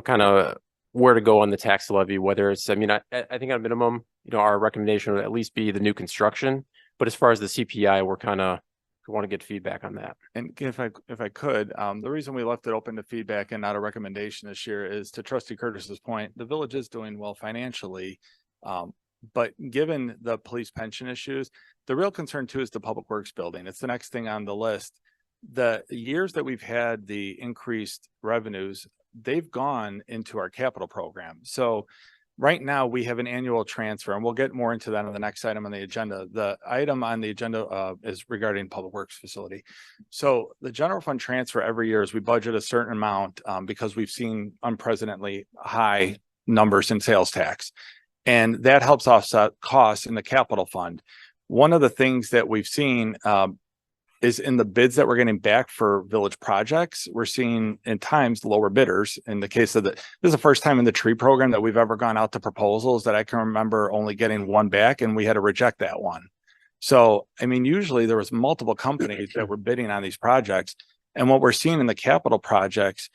Speaker 7: kind of where to go on the tax levy, whether it's, I think at a minimum, our recommendation would at least be the new construction, but as far as the CPI, we want to get feedback on that.
Speaker 3: And if I could, the reason we left it open to feedback and not a recommendation this year is to Trustee Curtis's point, the village is doing well financially. But given the police pension issues, the real concern too is the public works building. It's the next thing on the list. The years that we've had the increased revenues, they've gone into our capital program. So right now we have an annual transfer, and we'll get more into that on the next item on the agenda. The item on the agenda is regarding public works facility. So the general fund transfer every year is we budget a certain amount because we've seen unprecedentedly high numbers in sales tax. And that helps offset costs in the capital fund. One of the things that we've seen is in the bids that we're getting back for village projects. We're seeing in times lower bidders. In the case of this is the first time in the tree program that we've ever gone out to proposals that I can remember only getting one back, and we had to reject that one. So, I mean, usually there was multiple companies that were bidding on these projects. And what we're seeing in the capital projects,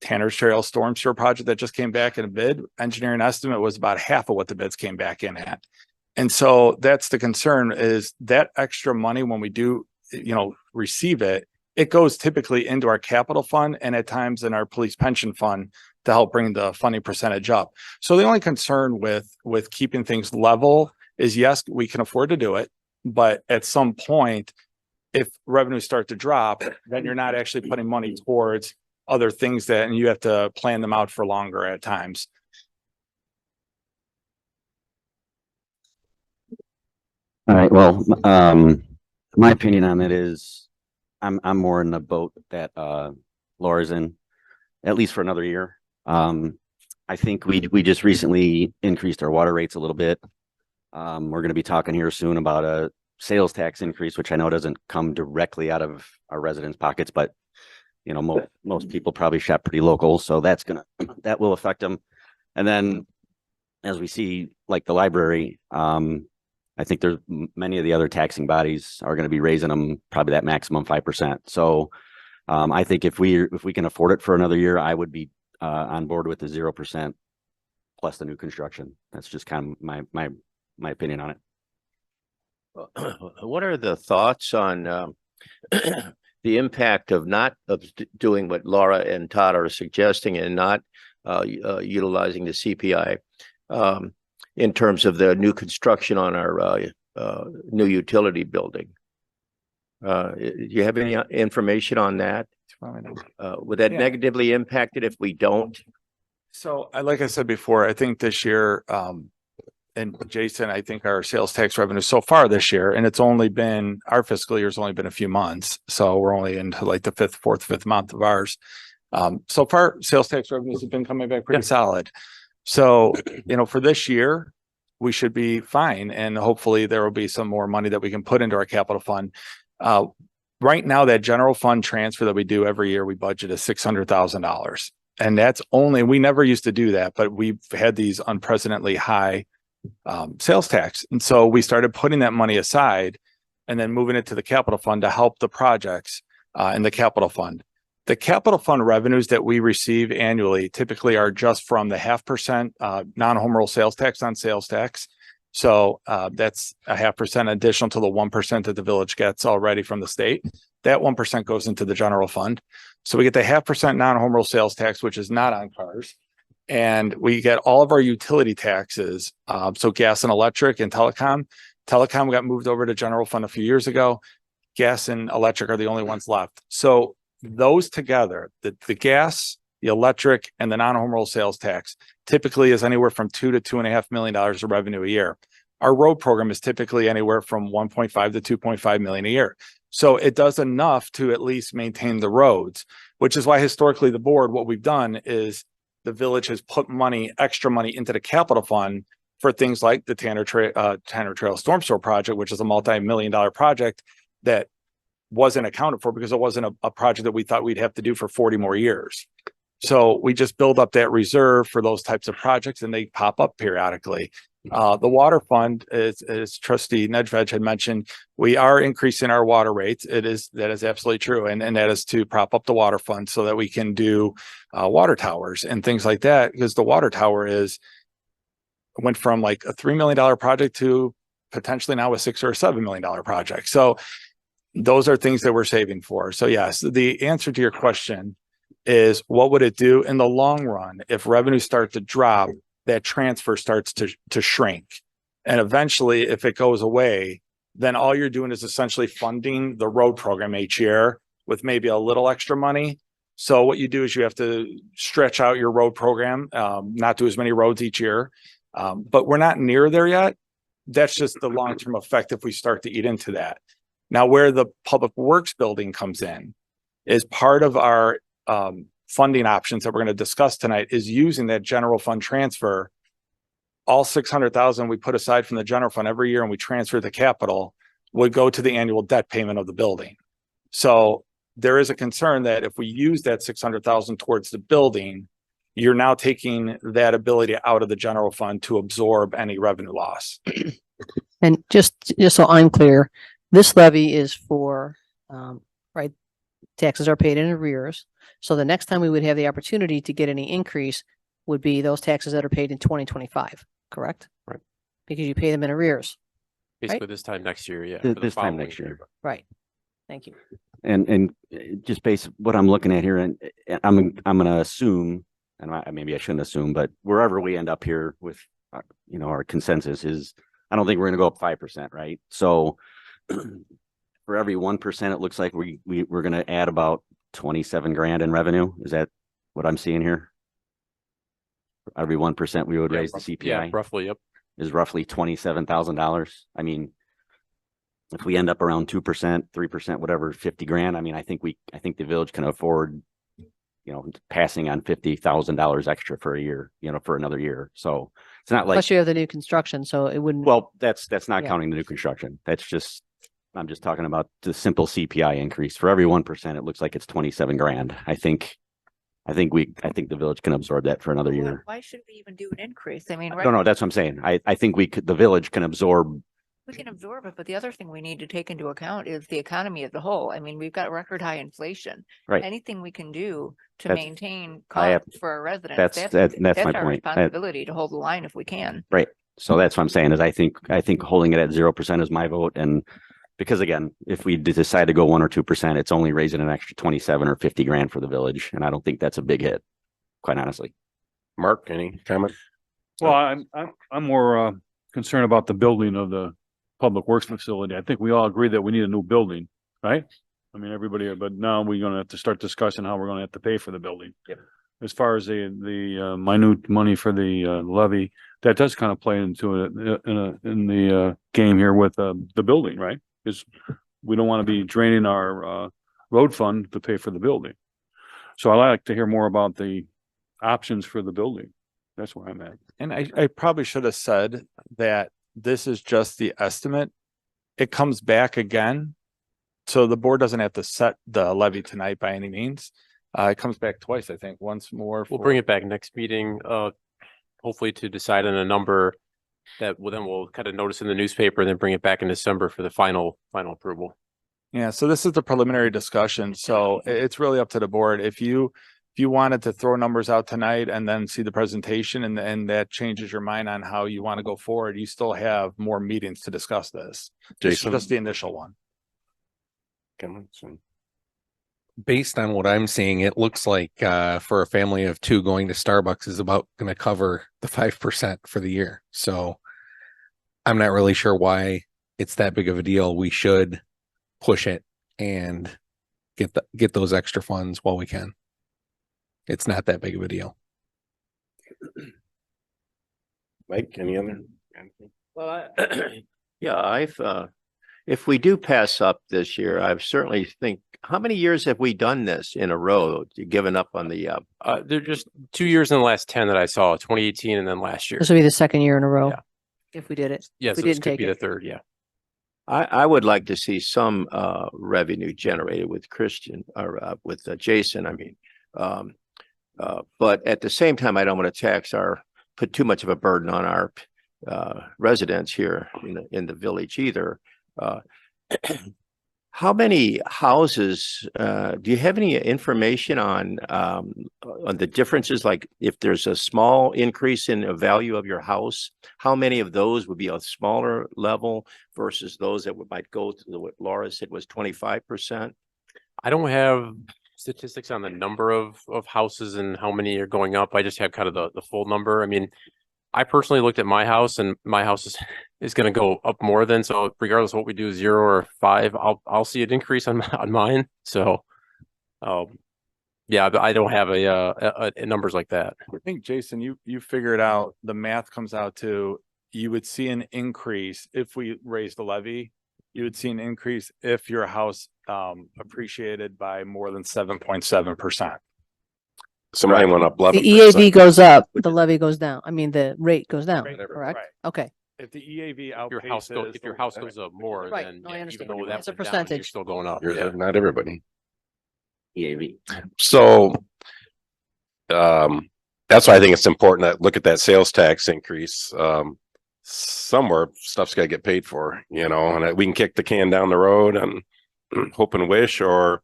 Speaker 3: Tanner's Trail Storm Sewer project that just came back in a bid, engineering estimate was about half of what the bids came back in at. And so that's the concern, is that extra money when we do, receive it, it goes typically into our capital fund and at times in our police pension fund to help bring the funding percentage up. So the only concern with keeping things level is, yes, we can afford to do it, but at some point, if revenues start to drop, then you're not actually putting money towards other things and you have to plan them out for longer at times.
Speaker 5: All right, well, my opinion on it is I'm more in the boat that Laura's in, at least for another year. I think we just recently increased our water rates a little bit. We're going to be talking here soon about a sales tax increase, which I know doesn't come directly out of our residents' pockets, but most people probably shop pretty local, so that will affect them. And then as we see, like the library, I think there's many of the other taxing bodies are going to be raising them probably that maximum 5%. So I think if we can afford it for another year, I would be on board with the 0% plus the new construction. That's just kind of my opinion on it.
Speaker 9: What are the thoughts on the impact of doing what Laura and Todd are suggesting and not utilizing the CPI in terms of the new construction on our new utility building? Do you have any information on that? Would that negatively impact it if we don't?
Speaker 3: So, like I said before, I think this year, and Jason, I think our sales tax revenue so far this year, and it's only been, our fiscal year's only been a few months. So we're only into like the fifth month of ours. So far, sales tax revenues have been coming back pretty solid. So, for this year, we should be fine. And hopefully there will be some more money that we can put into our capital fund. Right now, that general fund transfer that we do every year, we budget is $600,000. And that's only, we never used to do that, but we've had these unprecedentedly high sales tax. And so we started putting that money aside and then moving it to the capital fund to help the projects in the capital fund. The capital fund revenues that we receive annually typically are just from the 0.5% non-home rule sales tax on sales tax. So that's a 0.5% additional to the 1% that the village gets already from the state. That 1% goes into the general fund. So we get the 0.5% non-home rule sales tax, which is not on cars. And we get all of our utility taxes. So gas and electric and telecom. Telecom got moved over to general fund a few years ago. Gas and electric are the only ones left. So those together, the gas, the electric, and the non-home rule sales tax typically is anywhere from $2 to $2.5 million of revenue a year. Our road program is typically anywhere from 1.5 to 2.5 million a year. So it does enough to at least maintain the roads, which is why historically the board, what we've done is the village has put extra money into the capital fund for things like the Tanner Trail Storm Sewer project, which is a multi-million-dollar project that wasn't accounted for because it wasn't a project that we thought we'd have to do for 40 more years. So we just build up that reserve for those types of projects and they pop up periodically. The water fund, as Trustee Nedved had mentioned, we are increasing our water rates. That is absolutely true. And that is to prop up the water fund so that we can do water towers and things like that, because the water tower went from like a $3 million project to potentially now a $6 or $7 million project. So those are things that we're saving for. So yes, the answer to your question is, what would it do in the long run if revenues start to drop? That transfer starts to shrink. And eventually, if it goes away, then all you're doing is essentially funding the road program each year with maybe a little extra money. So what you do is you have to stretch out your road program, not do as many roads each year. But we're not near there yet. That's just the long-term effect if we start to eat into that. Now, where the public works building comes in is part of our funding options that we're going to discuss tonight is using that general fund transfer. All $600,000 we put aside from the general fund every year and we transfer the capital. would go to the annual debt payment of the building. So there is a concern that if we use that 600,000 towards the building, you're now taking that ability out of the general fund to absorb any revenue loss.
Speaker 2: And just so I'm clear, this levy is for, right, taxes are paid in arrears. So the next time we would have the opportunity to get any increase would be those taxes that are paid in 2025, correct?
Speaker 7: Right.
Speaker 2: Because you pay them in arrears,
Speaker 7: Basically this time next year, yeah.
Speaker 5: Th-
Speaker 7: for the
Speaker 5: this time
Speaker 7: following
Speaker 5: next year.
Speaker 2: right? Thank you.
Speaker 5: And just based what I'm looking at here, and I'm going to assume, and maybe I shouldn't assume, but wherever we end up here with, our consensus is, I don't think we're going to go up 5%, right? So for every 1%, it looks like we're going to add about 27 grand in revenue. Is that what I'm seeing here? For every 1% we would raise the CPI.
Speaker 7: Yeah, roughly, yep.
Speaker 5: Is roughly $27,000. I mean, if we end up around 2%, 3%, whatever, 50 grand, I mean, I think the village can afford, passing on $50,000 extra for a year, for another year. So it's not like,
Speaker 2: Plus you have the new construction, so it wouldn't.
Speaker 5: well, that's not
Speaker 2: Yeah.
Speaker 5: counting the new construction. I'm just talking about the simple CPI increase. For every 1%, it looks like it's 27 grand. I think the village can absorb that for another year.
Speaker 8: Why should we even do an increase? I mean,
Speaker 5: No, that's what I'm saying. I think the village can absorb.
Speaker 8: we can absorb it, but the other thing we need to take into account is the economy as a whole. I mean, we've got record high inflation.
Speaker 5: Right.
Speaker 8: Anything we can do to
Speaker 5: That's-
Speaker 8: maintain
Speaker 5: I have-
Speaker 8: costs for our residents.
Speaker 5: that's my
Speaker 8: our
Speaker 5: point.
Speaker 8: responsibility to hold the line if we can.
Speaker 5: Right. So that's what I'm saying is I think holding it at 0% is my vote. And because again, if we decide to go 1 or 2%, it's only raising an extra 27 or 50 grand for the village. And I don't think that's a big hit, quite honestly.
Speaker 1: Mark, any comment?
Speaker 4: Well, I'm more concerned about the building of the public works facility. I think we all agree that we need a new building, right? I mean, everybody, but now we're gonna have to start discussing how we're gonna have to pay for the building.
Speaker 5: Yep.
Speaker 4: As far as the minute money for the levy, that does kind of play into it in the game here with the building, right? Because we don't want to be draining our road fund to pay for the building. So I like to hear more about the options for the building. That's where I'm at.
Speaker 3: And I probably should have said that this is just the estimate. It comes back again. So the board doesn't have to set the levy tonight by any means. It comes back twice, I think, once more.
Speaker 7: We'll bring it back next meeting, hopefully to decide on a number that we'll kind of notice in the newspaper and then bring it back in December for the final approval.
Speaker 3: Yeah, so this is the preliminary discussion. So it's really up to the board. If you wanted to throw numbers out tonight and then see the presentation and that changes your mind on how you want to go forward, you still have more meetings to discuss this. This is
Speaker 1: Jason?
Speaker 3: just the initial one.
Speaker 1: Comments?
Speaker 10: Based on what I'm seeing, it looks like for a family of 2 going to Starbucks is about going to cover the 5% for the year. So I'm not really sure why it's that big of a deal. We should push it and get those extra funds while we can. It's not that big of a deal.
Speaker 1: Mike, any other?
Speaker 9: Well, yeah, if we do pass up this year, I certainly think, how many years have we done this in a row? Given up on the,
Speaker 7: They're just 2 years in the last 10 that I saw, 2018 and then last year.
Speaker 2: This will be the second year in a row.
Speaker 7: Yeah.
Speaker 2: If we did it.
Speaker 7: Yeah,
Speaker 2: we
Speaker 7: so this
Speaker 2: didn't
Speaker 7: could
Speaker 2: take
Speaker 7: be the
Speaker 2: it.
Speaker 7: third, yeah.
Speaker 9: I would like to see some revenue generated with Christian or with Jason, I mean. But at the same time, I don't want to put too much of a burden on our residents here in the village either. How many houses, do you have any information on the differences? Like if there's a small increase in the value of your house, how many of those would be a smaller level versus those that might go to what Laura said was 25%?
Speaker 7: I don't have statistics on the number of houses and how many are going up. I just have kind of the full number. I mean, I personally looked at my house and my house is going to go up more than, so regardless of what we do, 0 or 5, I'll see an increase on mine. So, yeah, but I don't have a numbers like that.
Speaker 3: I think, Jason, you figured out the math comes out to, you would see an increase if we raise the levy. You would see an increase if your house appreciated by more than 7.7%.
Speaker 1: So mine went up 11%.
Speaker 2: The EAV goes up, the levy goes down. I mean, the rate goes down,
Speaker 3: Right,
Speaker 2: correct?
Speaker 3: right.
Speaker 2: Okay.
Speaker 3: If the EAV
Speaker 7: Your house goes,
Speaker 3: outpaces.
Speaker 7: if your
Speaker 3: the-
Speaker 7: house goes up more,
Speaker 2: Right.
Speaker 7: then
Speaker 2: No, I
Speaker 7: yeah, even
Speaker 2: understand.
Speaker 7: though that
Speaker 2: It's a
Speaker 7: went down, you're
Speaker 2: percentage.
Speaker 7: still going up.
Speaker 1: Yours
Speaker 7: Yeah.
Speaker 1: are not everybody.
Speaker 5: EAV.
Speaker 1: So that's why I think it's important to look at that sales tax increase. Somewhere stuff's got to get paid for, you know, and we can kick the can down the road and hope and wish, or,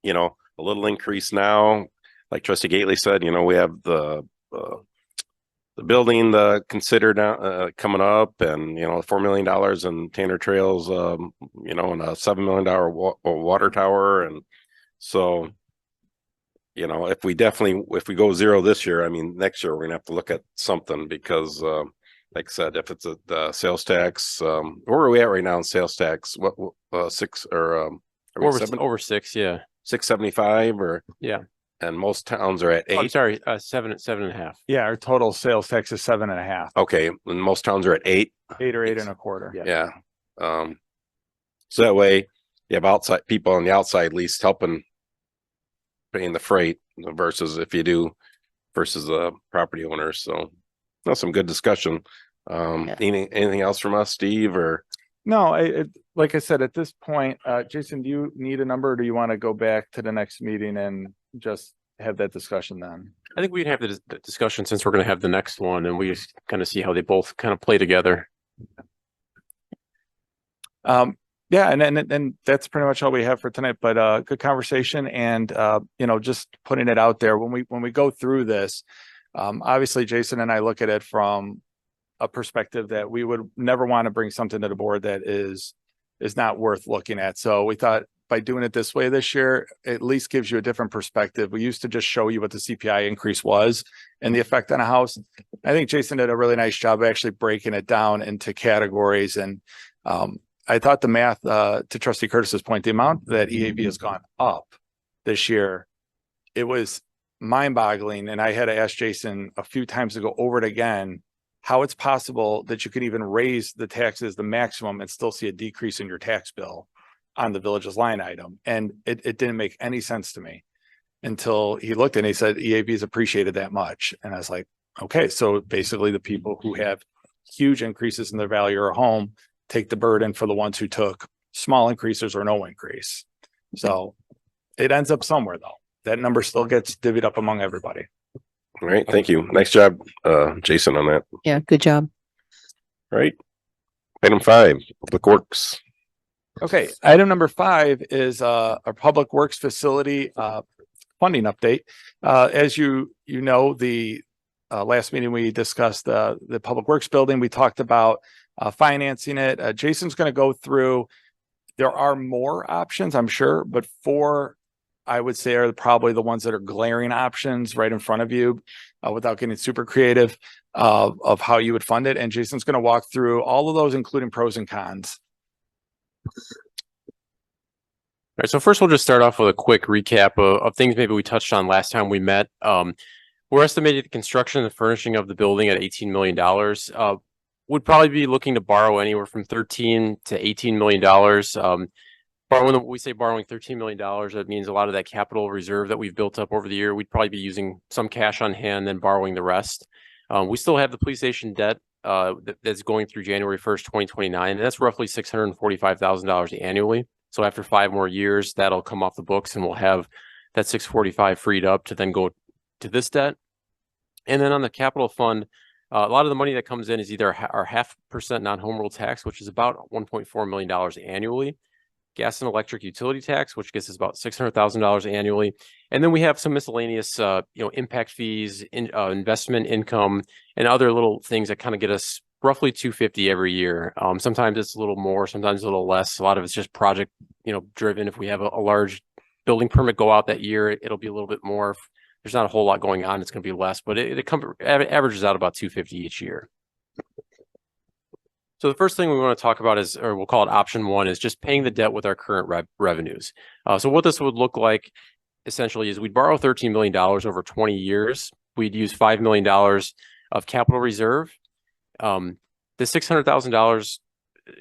Speaker 1: you know, a little increase now. Like Trustee Gately said, you know, we have the building considered coming up, and, you know, $4 million in Tanner Trails, you know, and a $7 million water tower. And so, you know, if we go zero this year, I mean, next year we're gonna have to look at something, because like I said, if it's the sales tax, where are we at right now in sales tax? What, 6 or are we
Speaker 7: Over 6, yeah.
Speaker 1: 675 or?
Speaker 7: Yeah.
Speaker 1: And most towns are at
Speaker 7: Oh, I'm
Speaker 1: 8.
Speaker 7: sorry, 7.5.
Speaker 3: Yeah, our total sales tax is 7.5,
Speaker 1: Okay, and most towns are at 8.
Speaker 3: 8 or 8.25.
Speaker 1: Yeah. So that way you have outside people on the outside at least helping paying the freight versus the property owners. So that's some good discussion.
Speaker 2: Yeah.
Speaker 1: Anything else from us, Steve, or?
Speaker 3: No, like I said, at this point, Jason, do you need a number, or do you want to go back to the next meeting and just have that discussion then?
Speaker 7: I think we'd have the discussion, since we're going to have the next one, and we just kind of see how they both kind of play together.
Speaker 3: Yeah, and that's pretty much all we have for tonight, but good conversation, and you know, just putting it out there when we go through this, obviously Jason and I look at it from a perspective that we would never want to bring something to the board that is not worth looking at. So we thought by doing it this way this year, at least gives you a different perspective. We used to just show you what the CPI increase was and the effect on a house. I think Jason did a really nice job of actually breaking it down into categories, and I thought the math, to Trustee Curtis's point, the amount that EAV has gone up this year, it was mind-boggling. And I had to ask Jason a few times to go over it again, how it's possible that you could even raise the taxes the maximum and still see a decrease in your tax bill on the village's line item. And it didn't make any sense to me until he looked and he said EAV is appreciated that much. And I was like, okay, so basically the people who have huge increases in the value of their home take the burden for the ones who took small increases or no increase. So it ends up somewhere, though. That number still gets divvied up among everybody.
Speaker 1: All right, thank you. Nice job, Jason, on that.
Speaker 2: Yeah, good job.
Speaker 1: All right. Item 5, Public Works.
Speaker 3: Okay, item number 5 is our Public Works facility funding update. As you know, the last meeting we discussed the Public Works building. We talked about financing it. Jason's going to go through. There are more options, I'm sure, but 4, I would say, are probably the ones that are glaring options right in front of you, without getting super creative of how you would fund it. And Jason's going to walk through all of those, including pros and cons.
Speaker 7: All right, so first we'll just start off with a quick recap of things maybe we touched on last time we met. We're estimating the construction and the furnishing of the building at $18 million. Would probably be looking to borrow anywhere from $13 to $18 million. Borrowing, we say borrowing $13 million, that means a lot of that capital reserve that we've built up over the year, we'd probably be using some cash on hand, then borrowing the rest. We still have the police station debt that's going through January 1st, 2029, and that's roughly $645,000 annually. So after 5 more years, that'll come off the books, and we'll have that $645 freed up to then go to this debt. And then on the capital fund, a lot of the money that comes in is either our 0.5% non-home rule tax, which is about $1.4 million annually, gas and electric utility tax, which gets us about $600,000 annually, and then we have some miscellaneous, impact fees, investment income, and other little things that kind of get us roughly $250 every year. Sometimes it's a little more, sometimes a little less. A lot of it's just project, driven. If we have a large building permit go out that year, it'll be a little bit more. If there's not a whole lot going on, it's going to be less, but it averages out about $250 each year. So the first thing we want to talk about is, or we'll call it option 1, is just paying the debt with our current revenues. So what this would look like essentially is we'd borrow $13 million over 20 years. We'd use $5 million of capital reserve. The $600,000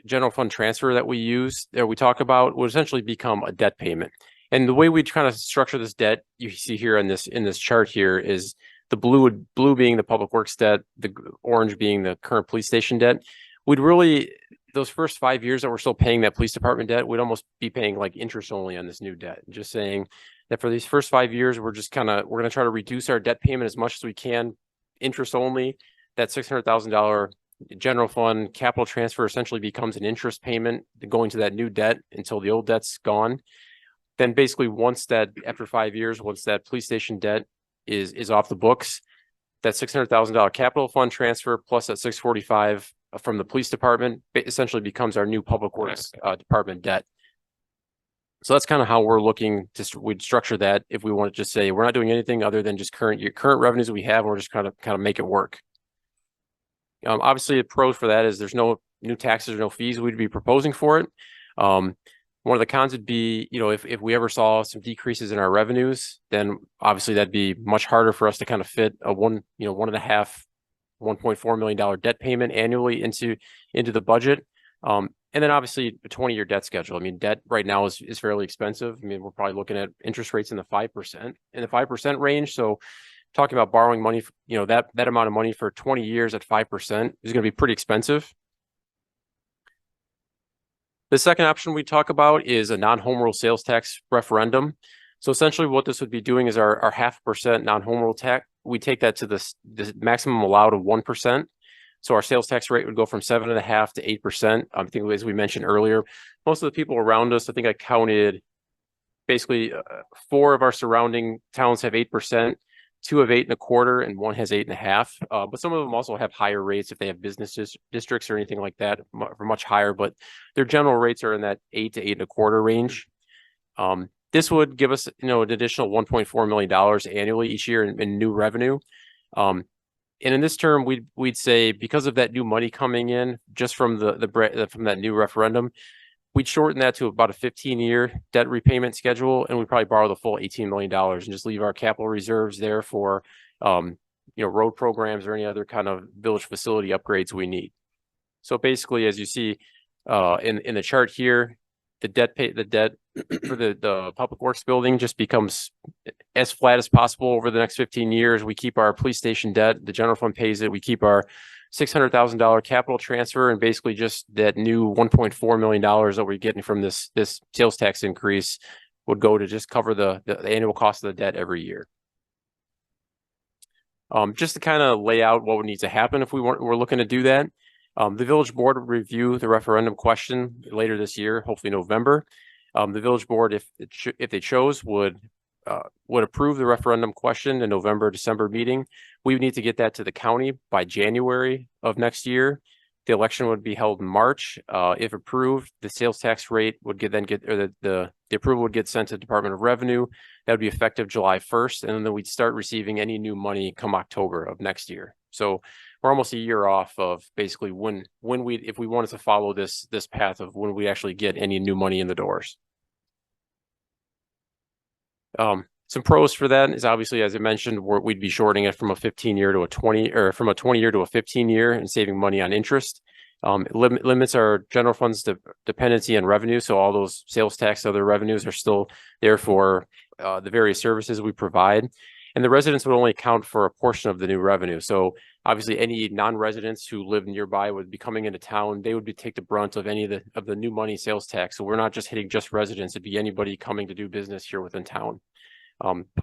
Speaker 7: general fund transfer that we talk about would essentially become a debt payment. And the way we kind of structure this debt, you see here in this chart here, is the blue being the public works debt, the orange being the current police station debt. We'd really, those first 5 years that we're still paying that police department debt, we'd almost be paying like interest only on this new debt. Just saying that for these first 5 years, we're going to try to reduce our debt payment as much as we can, interest only. That $600,000 general fund capital transfer essentially becomes an interest payment going to that new debt until the old debt's gone. Then basically once that, after 5 years, once that police station debt is off the books, that $600,000 capital fund transfer plus that 645 from the police department essentially becomes our new public works department debt. So that's kind of how we're looking to, we'd structure that if we want to just say we're not doing anything other than just current revenues we have, and we're just kind of make it work. Obviously, the pros for that is there's no new taxes or no fees we'd be proposing for it. One of the cons would be, if we ever saw some decreases in our revenues, then obviously that'd be much harder for us to kind of fit a $1.4 million debt payment annually into the budget. And then obviously a 20-year debt schedule. I mean, debt right now is fairly expensive. I mean, we're probably looking at interest rates in the 5% range. So talking about borrowing money, that amount of money for 20 years at 5% is going to be pretty expensive. The second option we talk about is a non-home rule sales tax referendum. So essentially what this would be doing is our 0.5% non-home rule tax, we take that to the maximum allowed of 1%. So our sales tax rate would go from 7.5% to 8%. I think as we mentioned earlier, most of the people around us, I think I counted basically 4 of our surrounding towns have 8%. 2 have 8.25%, and 1 has 8.5%. But some of them also have higher rates if they have business districts or anything like that, for much higher. But their general rates are in that 8 to 8.25% range. This would give us, an additional $1.4 million annually each year in new revenue. And in this term, we'd say because of that new money coming in just from from that new referendum, we'd shorten that to about a 15-year debt repayment schedule, and we'd probably borrow the full $18 million and just leave our capital reserves there for, road programs or any other kind of village facility upgrades we need. So basically, as you see in the chart here, the debt for the public works building just becomes as flat as possible over the next 15 years. We keep our police station debt, the general fund pays it. We keep our $600,000 capital transfer, and basically just that new $1.4 million that we're getting from this sales tax increase would go to just cover the annual cost of the debt every year. Just to kind of lay out what would need to happen if we're looking to do that. The village board would review the referendum question later this year, hopefully November. The village board, if they chose, would approve the referendum question in November-December meeting. We would need to get that to the county by January of next year. The election would be held in March. If approved, the sales tax rate would the approval would get sent to the Department of Revenue. That would be effective July 1st, and then we'd start receiving any new money come October of next year. So we're almost a year off of basically if we wanted to follow this path of when we actually get any new money in the doors. Some pros for that is obviously, as I mentioned, we'd be shorting it from a 15-year to a 20, or from a 20-year to a 15-year, and saving money on interest. Limits our general funds dependency on revenue, so all those sales tax, other revenues are still there for the various services we provide. And the residents would only account for a portion of the new revenue. So obviously, any non-residents who live nearby would be coming into town. They would take the brunt of any of the new money sales tax. So we're not just hitting just residents; it'd be anybody coming to do business here within town.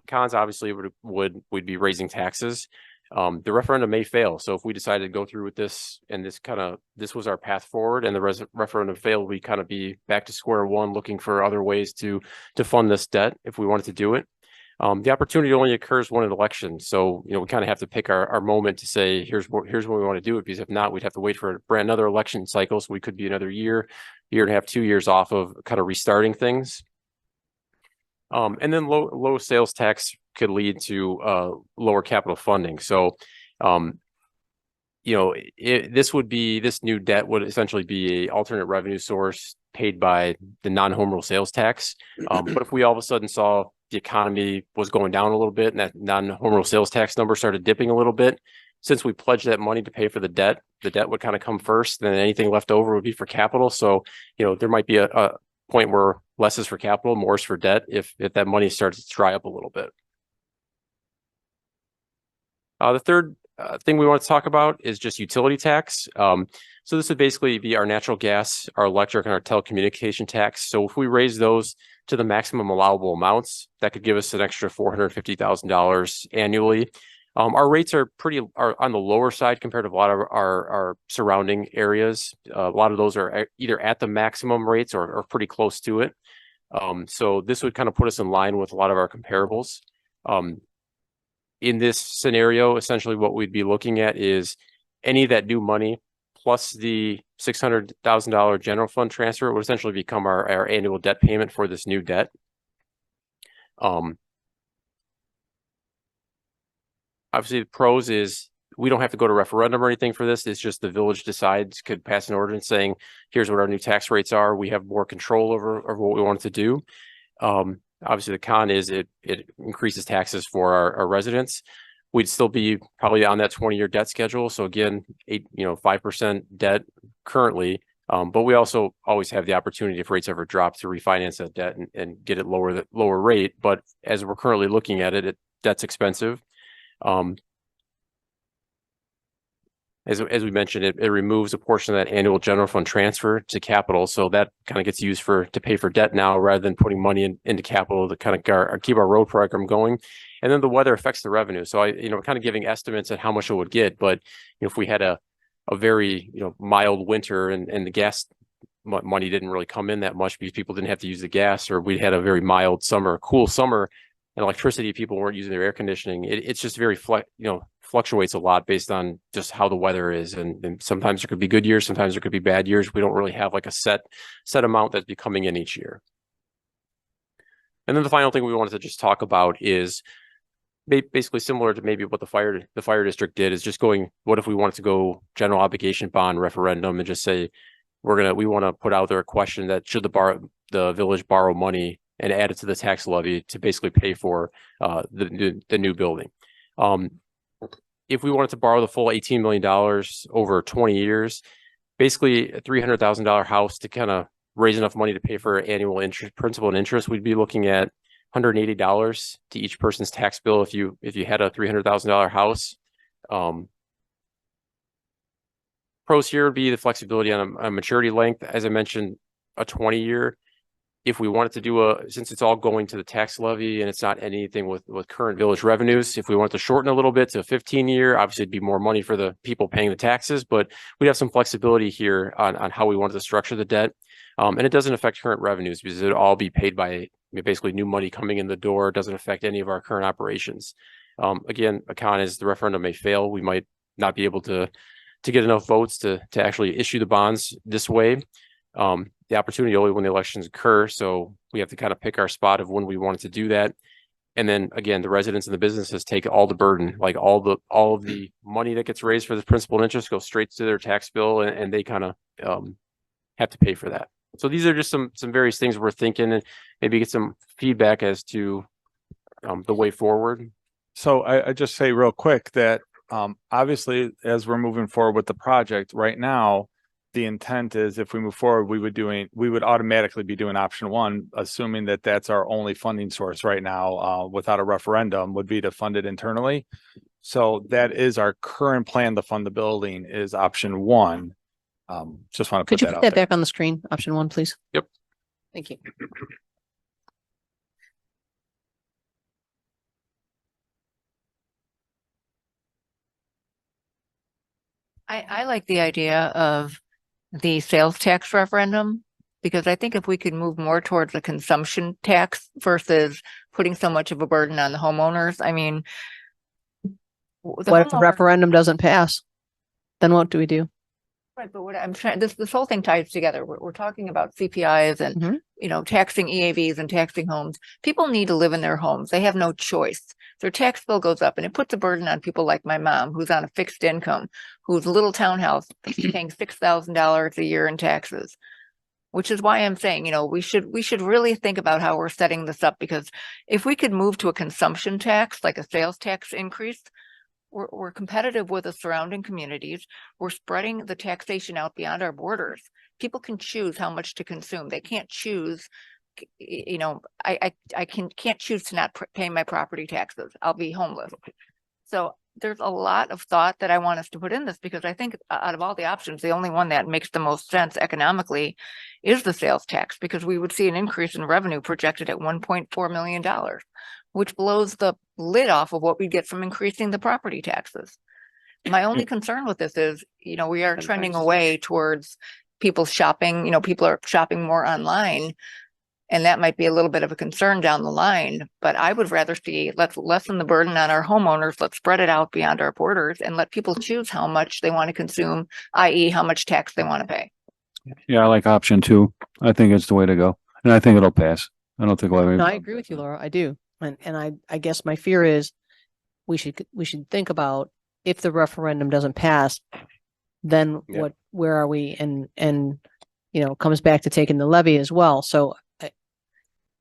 Speaker 7: Cons obviously we'd be raising taxes. The referendum may fail. So if we decided to go through with this, and this was our path forward, and the referendum failed, we kind of be back to square one, looking for other ways to fund this debt if we wanted to do it. The opportunity only occurs when an election. So, we kind of have to pick our moment to say, here's when we want to do it, because if not, we'd have to wait for another election cycle. So we could be another year and a half, 2 years off of kind of restarting things. And then low sales tax could lead to lower capital funding. So, this new debt would essentially be an alternate revenue source paid by the non-home rule sales tax. But if we all of a sudden saw the economy was going down a little bit, and that non-home rule sales tax number started dipping a little bit, since we pledged that money to pay for the debt would kind of come first, then anything left over would be for capital. So, there might be a point where less is for capital, more is for debt if that money starts to dry up a little bit. The third thing we want to talk about is just utility tax. So this would basically be our natural gas, our electric, and our telecommunication tax. So if we raise those to the maximum allowable amounts, that could give us an extra $450,000 annually. Our rates are on the lower side compared to a lot of our surrounding areas. A lot of those are either at the maximum rates or pretty close to it. So this would kind of put us in line with a lot of our comparables. In this scenario, essentially what we'd be looking at is any of that new money plus the $600,000 general fund transfer would essentially become our annual debt payment for this new debt. Obviously, the pros is we don't have to go to referendum or anything for this. It's just the village decides, could pass an ordinance saying, here's what our new tax rates are. We have more control over what we want to do. Obviously, the con is it increases taxes for our residents. We'd still be probably on that 20-year debt schedule. So again, 5% debt currently. But we also always have the opportunity, if rates ever drop, to refinance that debt and get it lower rate. But as we're currently looking at it, debt's expensive. As we mentioned, it removes a portion of that annual general fund transfer to capital. So that kind of gets used to pay for debt now rather than putting money into capital to kind of keep our road program going. And then the weather affects the revenue. So kind of giving estimates at how much it would get. But if we had a very mild winter and the gas money didn't really come in that much because people didn't have to use the gas, or we had a very mild summer, cool summer, and electricity, people weren't using their air conditioning. It's just very fluctuates a lot based on just how the weather is. And sometimes there could be good years, sometimes there could be bad years. We don't really have like a set amount that's be coming in each year. And then the final thing we wanted to just talk about is basically similar to maybe what the fire district did, is just going, what if we wanted to go general obligation bond referendum and just say, we want to put out there a question that should the village borrow money and add it to the tax levy to basically pay for the new building. If we wanted to borrow the full $18 million over 20 years, basically a $300,000 house to kind of raise enough money to pay for annual interest, principal and interest, we'd be looking at $180 to each person's tax bill if you had a $300,000 house. Pros here would be the flexibility on a maturity length. As I mentioned, a 20-year. If we wanted to do since it's all going to the tax levy and it's not anything with current village revenues, if we wanted to shorten a little bit to a 15-year, obviously it'd be more money for the people paying the taxes, but we'd have some flexibility here on how we wanted to structure the debt. And it doesn't affect current revenues because it'd all be paid by basically new money coming in the door. It doesn't affect any of our current operations. Again, a con is the referendum may fail. We might not be able to get enough votes to actually issue the bonds this way. The opportunity only when the elections occur. So we have to kind of pick our spot of when we wanted to do that. And then again, the residents and the businesses take all the burden, like all of the money that gets raised for the principal and interest goes straight to their tax bill, and they kind of have to pay for that. So these are just some various things we're thinking, and maybe get some feedback as to the way forward.
Speaker 3: So I just say real quick that obviously, as we're moving forward with the project right now, the intent is if we move forward, we would automatically be doing option one, assuming that that's our only funding source right now, without a referendum, would be to fund it internally. So that is our current plan to fund the building is option one. Just want to
Speaker 2: Could you
Speaker 3: put
Speaker 2: put
Speaker 3: that
Speaker 2: that
Speaker 3: out there.
Speaker 2: back on the screen? Option one, please.
Speaker 7: Yep.
Speaker 2: Thank you.
Speaker 8: I like the idea of the sales tax referendum, because I think if we could move more towards a consumption tax versus putting so much of a burden on the homeowners. I mean,
Speaker 2: What if the referendum doesn't pass? Then what do we do?
Speaker 8: Right, but what I'm trying, this whole thing ties together. We're talking about CPIs and, taxing EAVs and taxing homes. People need to live in their homes. They have no choice. Their tax bill goes up, and it puts a burden on people like my mom, who's on a fixed income, whose little townhouse is paying $6,000 a year in taxes. Which is why I'm saying, we should really think about how we're setting this up, because if we could move to a consumption tax, like a sales tax increase, we're competitive with the surrounding communities. We're spreading the taxation out beyond our borders. People can choose how much to consume. They can't choose, I can't choose to not pay my property taxes. I'll be homeless. So there's a lot of thought that I want us to put in this, because I think out of all the options, the only one that makes the most sense economically is the sales tax, because we would see an increase in revenue projected at $1.4 million, which blows the lid off of what we get from increasing the property taxes. My only concern with this is, we are trending away towards people shopping, people are shopping more online. And that might be a little bit of a concern down the line, but I would rather see, let's lessen the burden on our homeowners. Let's spread it out beyond our borders and let people choose how much they want to consume, i.e. how much tax they want to pay.
Speaker 4: Yeah, I like option 2. I think it's the way to go. And I think it'll pass. I don't think we'll have any.
Speaker 2: No, I agree with you, Laura. I do. And I guess my fear is we should think about, if the referendum doesn't pass, then where are we? And comes back to taking the levy as well. So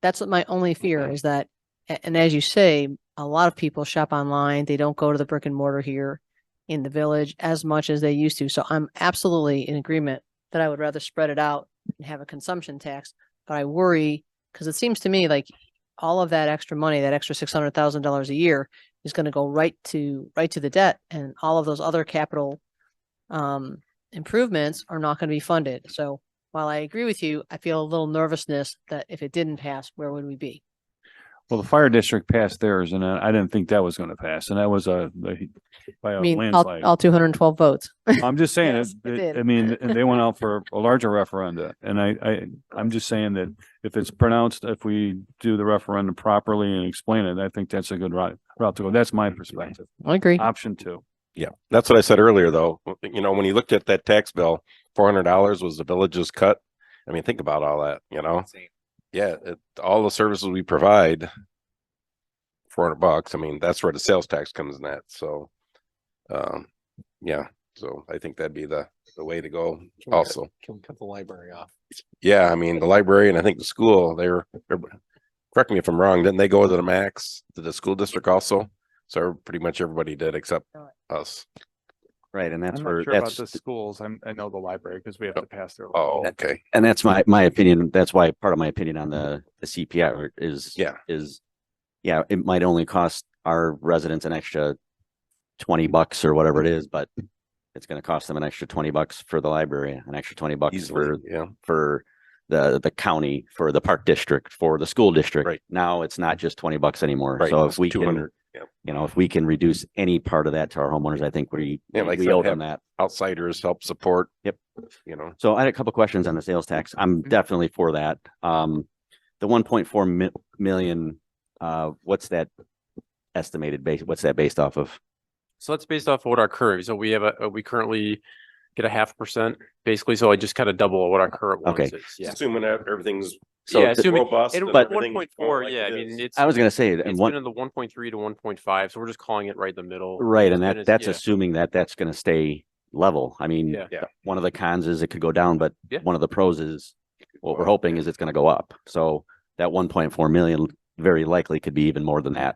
Speaker 2: that's what my only fear is, that, and as you say, a lot of people shop online. They don't go to the brick and mortar here in the village as much as they used to. So I'm absolutely in agreement that I would rather spread it out and have a consumption tax. But I worry, because it seems to me like all of that extra money, that extra $600,000 a year, is going to go right to the debt, and all of those other capital improvements are not going to be funded. So while I agree with you, I feel a little nervousness that if it didn't pass, where would we be?
Speaker 4: Well, the fire district passed theirs, and I didn't think that was going to pass, and that was by a landslide.
Speaker 2: All 212 votes.
Speaker 4: I'm just saying,
Speaker 2: Yes, it did.
Speaker 4: I mean, they went out for a larger referenda, and I'm just saying that if it's pronounced, if we do the referendum properly and explain it, I think that's a good route to go. That's my perspective.
Speaker 2: I agree.
Speaker 4: Option 2.
Speaker 1: Yeah, that's what I said earlier, though. When you looked at that tax bill, $400 was the village's cut. I mean, think about all that, Yeah, all the services we provide, $400. I mean, that's where the sales tax comes in at. So, so I think that'd be the way to go. Also,
Speaker 10: Can we cut the library off?
Speaker 1: yeah, I mean, the library and I think the school, they're correct me if I'm wrong, didn't they go to the max to the school district also? So pretty much everybody did except us.
Speaker 5: Right, and that's
Speaker 3: I'm
Speaker 5: where
Speaker 3: not sure about
Speaker 5: that's
Speaker 3: the schools. I know the library because we have to pass their.
Speaker 1: Oh, okay.
Speaker 5: and that's my opinion. That's why part of my opinion on the CPI is it might only cost our residents an extra $20 or whatever it is, but it's going to cost them an extra $20 for the library, an extra $20
Speaker 1: Easily,
Speaker 5: for the county, for the park district, for the school district.
Speaker 1: Right.
Speaker 5: Now it's not just $20 anymore.
Speaker 1: Right.
Speaker 5: So
Speaker 1: It's
Speaker 5: if we
Speaker 1: 200.
Speaker 5: can, if we can reduce any part of that to our homeowners, I think we
Speaker 1: like
Speaker 5: we
Speaker 1: I
Speaker 5: owe
Speaker 1: said,
Speaker 5: them that.
Speaker 1: Outsiders help support.
Speaker 5: Yep.
Speaker 1: So
Speaker 5: I had a couple questions on the sales tax. I'm definitely for that. The 1.4 million, what's that estimated base? What's that based off of?
Speaker 7: So that's based off of what our current, so we have we currently get a 0.5% basically. So I just kind of double what our current one is. Yeah.
Speaker 1: assuming that everything's
Speaker 7: Assuming
Speaker 1: robust,
Speaker 7: it'll
Speaker 1: and
Speaker 7: be
Speaker 1: everything's
Speaker 7: 1.4.
Speaker 1: like
Speaker 7: Yeah.
Speaker 1: it
Speaker 7: I mean,
Speaker 1: is.
Speaker 7: it's,
Speaker 5: I was going to say,
Speaker 7: it's
Speaker 5: and
Speaker 7: been in the 1.3 to 1.5. So we're just calling it right in the middle.
Speaker 5: right, and
Speaker 7: It's
Speaker 5: that's
Speaker 7: yeah.
Speaker 5: assuming that that's going to stay level. I mean,
Speaker 7: Yeah.
Speaker 5: one of the cons is it could go down, but
Speaker 7: Yeah.
Speaker 5: one of the pros is what we're hoping is it's going to go up. So that 1.4 million very likely could be even more than that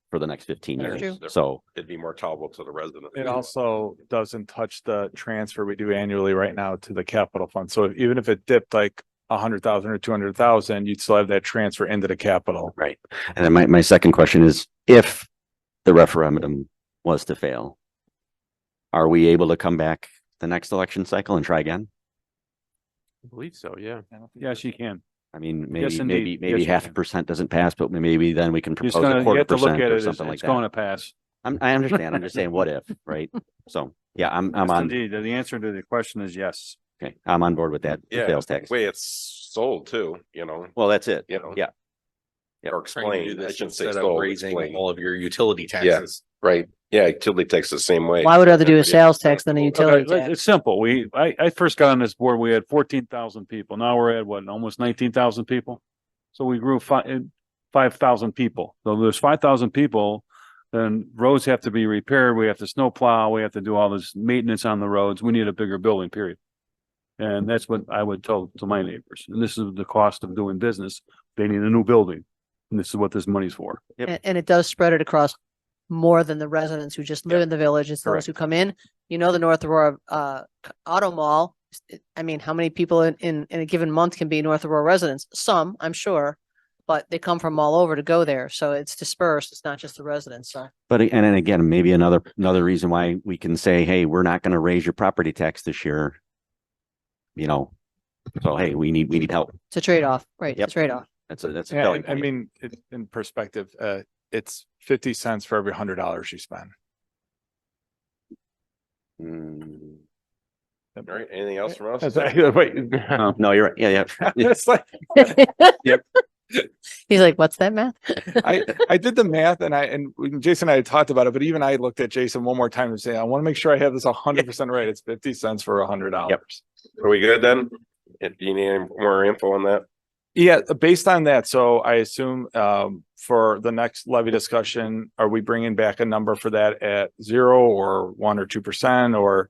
Speaker 5: for the next 15
Speaker 2: That's
Speaker 5: years.
Speaker 2: true.
Speaker 5: So
Speaker 1: It'd be more tolerable to the resident.
Speaker 3: It also doesn't touch the transfer we do annually right now to the capital fund. So even if it dipped like 100,000 or 200,000, you'd still have that transfer into the capital.
Speaker 5: right. And then my second question is, if the referendum was to fail, are we able to come back the next election cycle and try again?
Speaker 7: I believe so. Yeah.
Speaker 4: Yes, you can.
Speaker 5: I mean,
Speaker 4: Yes, indeed.
Speaker 5: maybe
Speaker 4: Yes, you
Speaker 5: half
Speaker 4: can.
Speaker 5: a percent doesn't pass, but maybe then we can
Speaker 4: You're
Speaker 5: propose a
Speaker 4: you
Speaker 5: quarter
Speaker 4: have to look
Speaker 5: percent
Speaker 4: at
Speaker 5: or
Speaker 4: it as
Speaker 5: something like
Speaker 4: it's going
Speaker 5: that.
Speaker 4: to pass.
Speaker 5: I understand. I'm just saying, what if, right? So, yeah, I'm
Speaker 4: Yes,
Speaker 5: on.
Speaker 4: indeed. The answer to the question is yes.
Speaker 5: Okay, I'm on board with that sales tax.
Speaker 1: Way it's sold too,
Speaker 5: Well, that's it.
Speaker 1: Yeah. Or
Speaker 10: Trying to do
Speaker 1: explain. I
Speaker 10: this
Speaker 1: shouldn't say
Speaker 10: instead of
Speaker 1: sold.
Speaker 10: raising
Speaker 1: Explain.
Speaker 10: all of your utility taxes.
Speaker 1: Right. Yeah. Utility tax the same way.
Speaker 2: Well, I would rather do a
Speaker 1: Everybody
Speaker 2: sales
Speaker 1: else.
Speaker 2: tax than a
Speaker 4: Okay,
Speaker 2: utility tax.
Speaker 4: it's simple. I first got on this board, we had 14,000 people. Now we're at what, almost 19,000 people? So we grew 5,000 people. So there's 5,000 people, then roads have to be repaired. We have to snow plow. We have to do all this maintenance on the roads. We need a bigger building, period. And that's what I would tell to my neighbors. And this is the cost of doing business. They need a new building. And this is what this money's for.
Speaker 2: And it does spread it across more than the residents who just live in the village. It's those
Speaker 5: Correct.
Speaker 2: who come in. The North Aurora Auto Mall. I mean, how many people in a given month can be North Aurora residents? Some, I'm sure. but they come from all over to go there. So it's dispersed. It's not just the residents. So
Speaker 5: But, and then again, maybe another reason why we can say, hey, we're not going to raise your property tax this year. You know, so, hey, we need help.
Speaker 2: it's a trade-off, right?
Speaker 5: Yep.
Speaker 2: It's a trade-off.
Speaker 5: That's a
Speaker 3: Yeah,
Speaker 5: selling
Speaker 3: I
Speaker 5: point.
Speaker 3: mean, in perspective, it's 50 cents for every $100 you spend.
Speaker 5: Mm.
Speaker 1: All right, anything else from us?
Speaker 3: Wait,
Speaker 5: No, you're right. Yeah.
Speaker 3: it's like,
Speaker 2: He's like, what's that math?
Speaker 3: I did the math and Jason and I had talked about it, but even I looked at Jason one more time and say, I want to make sure I have this 100% right. It's 50 cents for $100.
Speaker 5: Yep.
Speaker 1: Are we good then? Do you need any more info on that?
Speaker 3: Yeah, based on that, so I assume for the next levy discussion, are we bringing back a number for that at 0 or 1 or 2%, or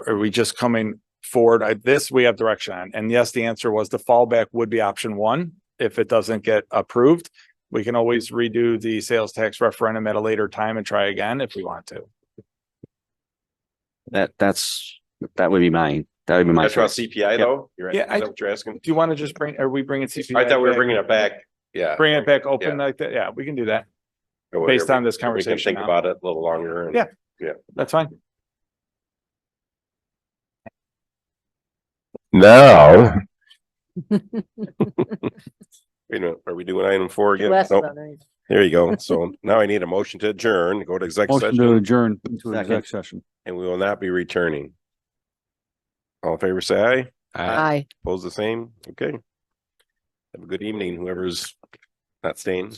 Speaker 3: are we just coming forward? This we have direction on, and yes, the answer was the fallback would be option 1. If it doesn't get approved, we can always redo the sales tax referendum at a later time and try again if we want to.
Speaker 5: That would be mine. That would be my
Speaker 1: That's about
Speaker 5: choice.
Speaker 1: CPI though? You're right.
Speaker 3: Yeah,
Speaker 1: Is that what you're asking?
Speaker 3: Do you want to just are we bringing CPI?
Speaker 1: I thought we were
Speaker 3: back?
Speaker 1: bringing it back. Yeah.
Speaker 3: Bring it back open
Speaker 1: Yeah.
Speaker 3: like that. Yeah, we can do that.
Speaker 1: Or
Speaker 3: based
Speaker 1: whatever.
Speaker 3: on this
Speaker 1: We can
Speaker 3: conversation
Speaker 1: think
Speaker 3: now.
Speaker 1: about it a little longer. And,
Speaker 3: Yeah. That's fine.
Speaker 1: Now. Wait a minute, are we doing item 4 again?
Speaker 2: Glasses
Speaker 1: Nope.
Speaker 2: on, there you go.
Speaker 1: There you go. So now I need a motion to adjourn, go to executive
Speaker 4: Motion to
Speaker 1: session,
Speaker 4: adjourn into
Speaker 5: Second.
Speaker 4: exec session.
Speaker 1: and we will not be returning. All in favor, say aye.
Speaker 2: Aye.
Speaker 1: Opposed, the same. Okay. Have a good evening, whoever's not staying.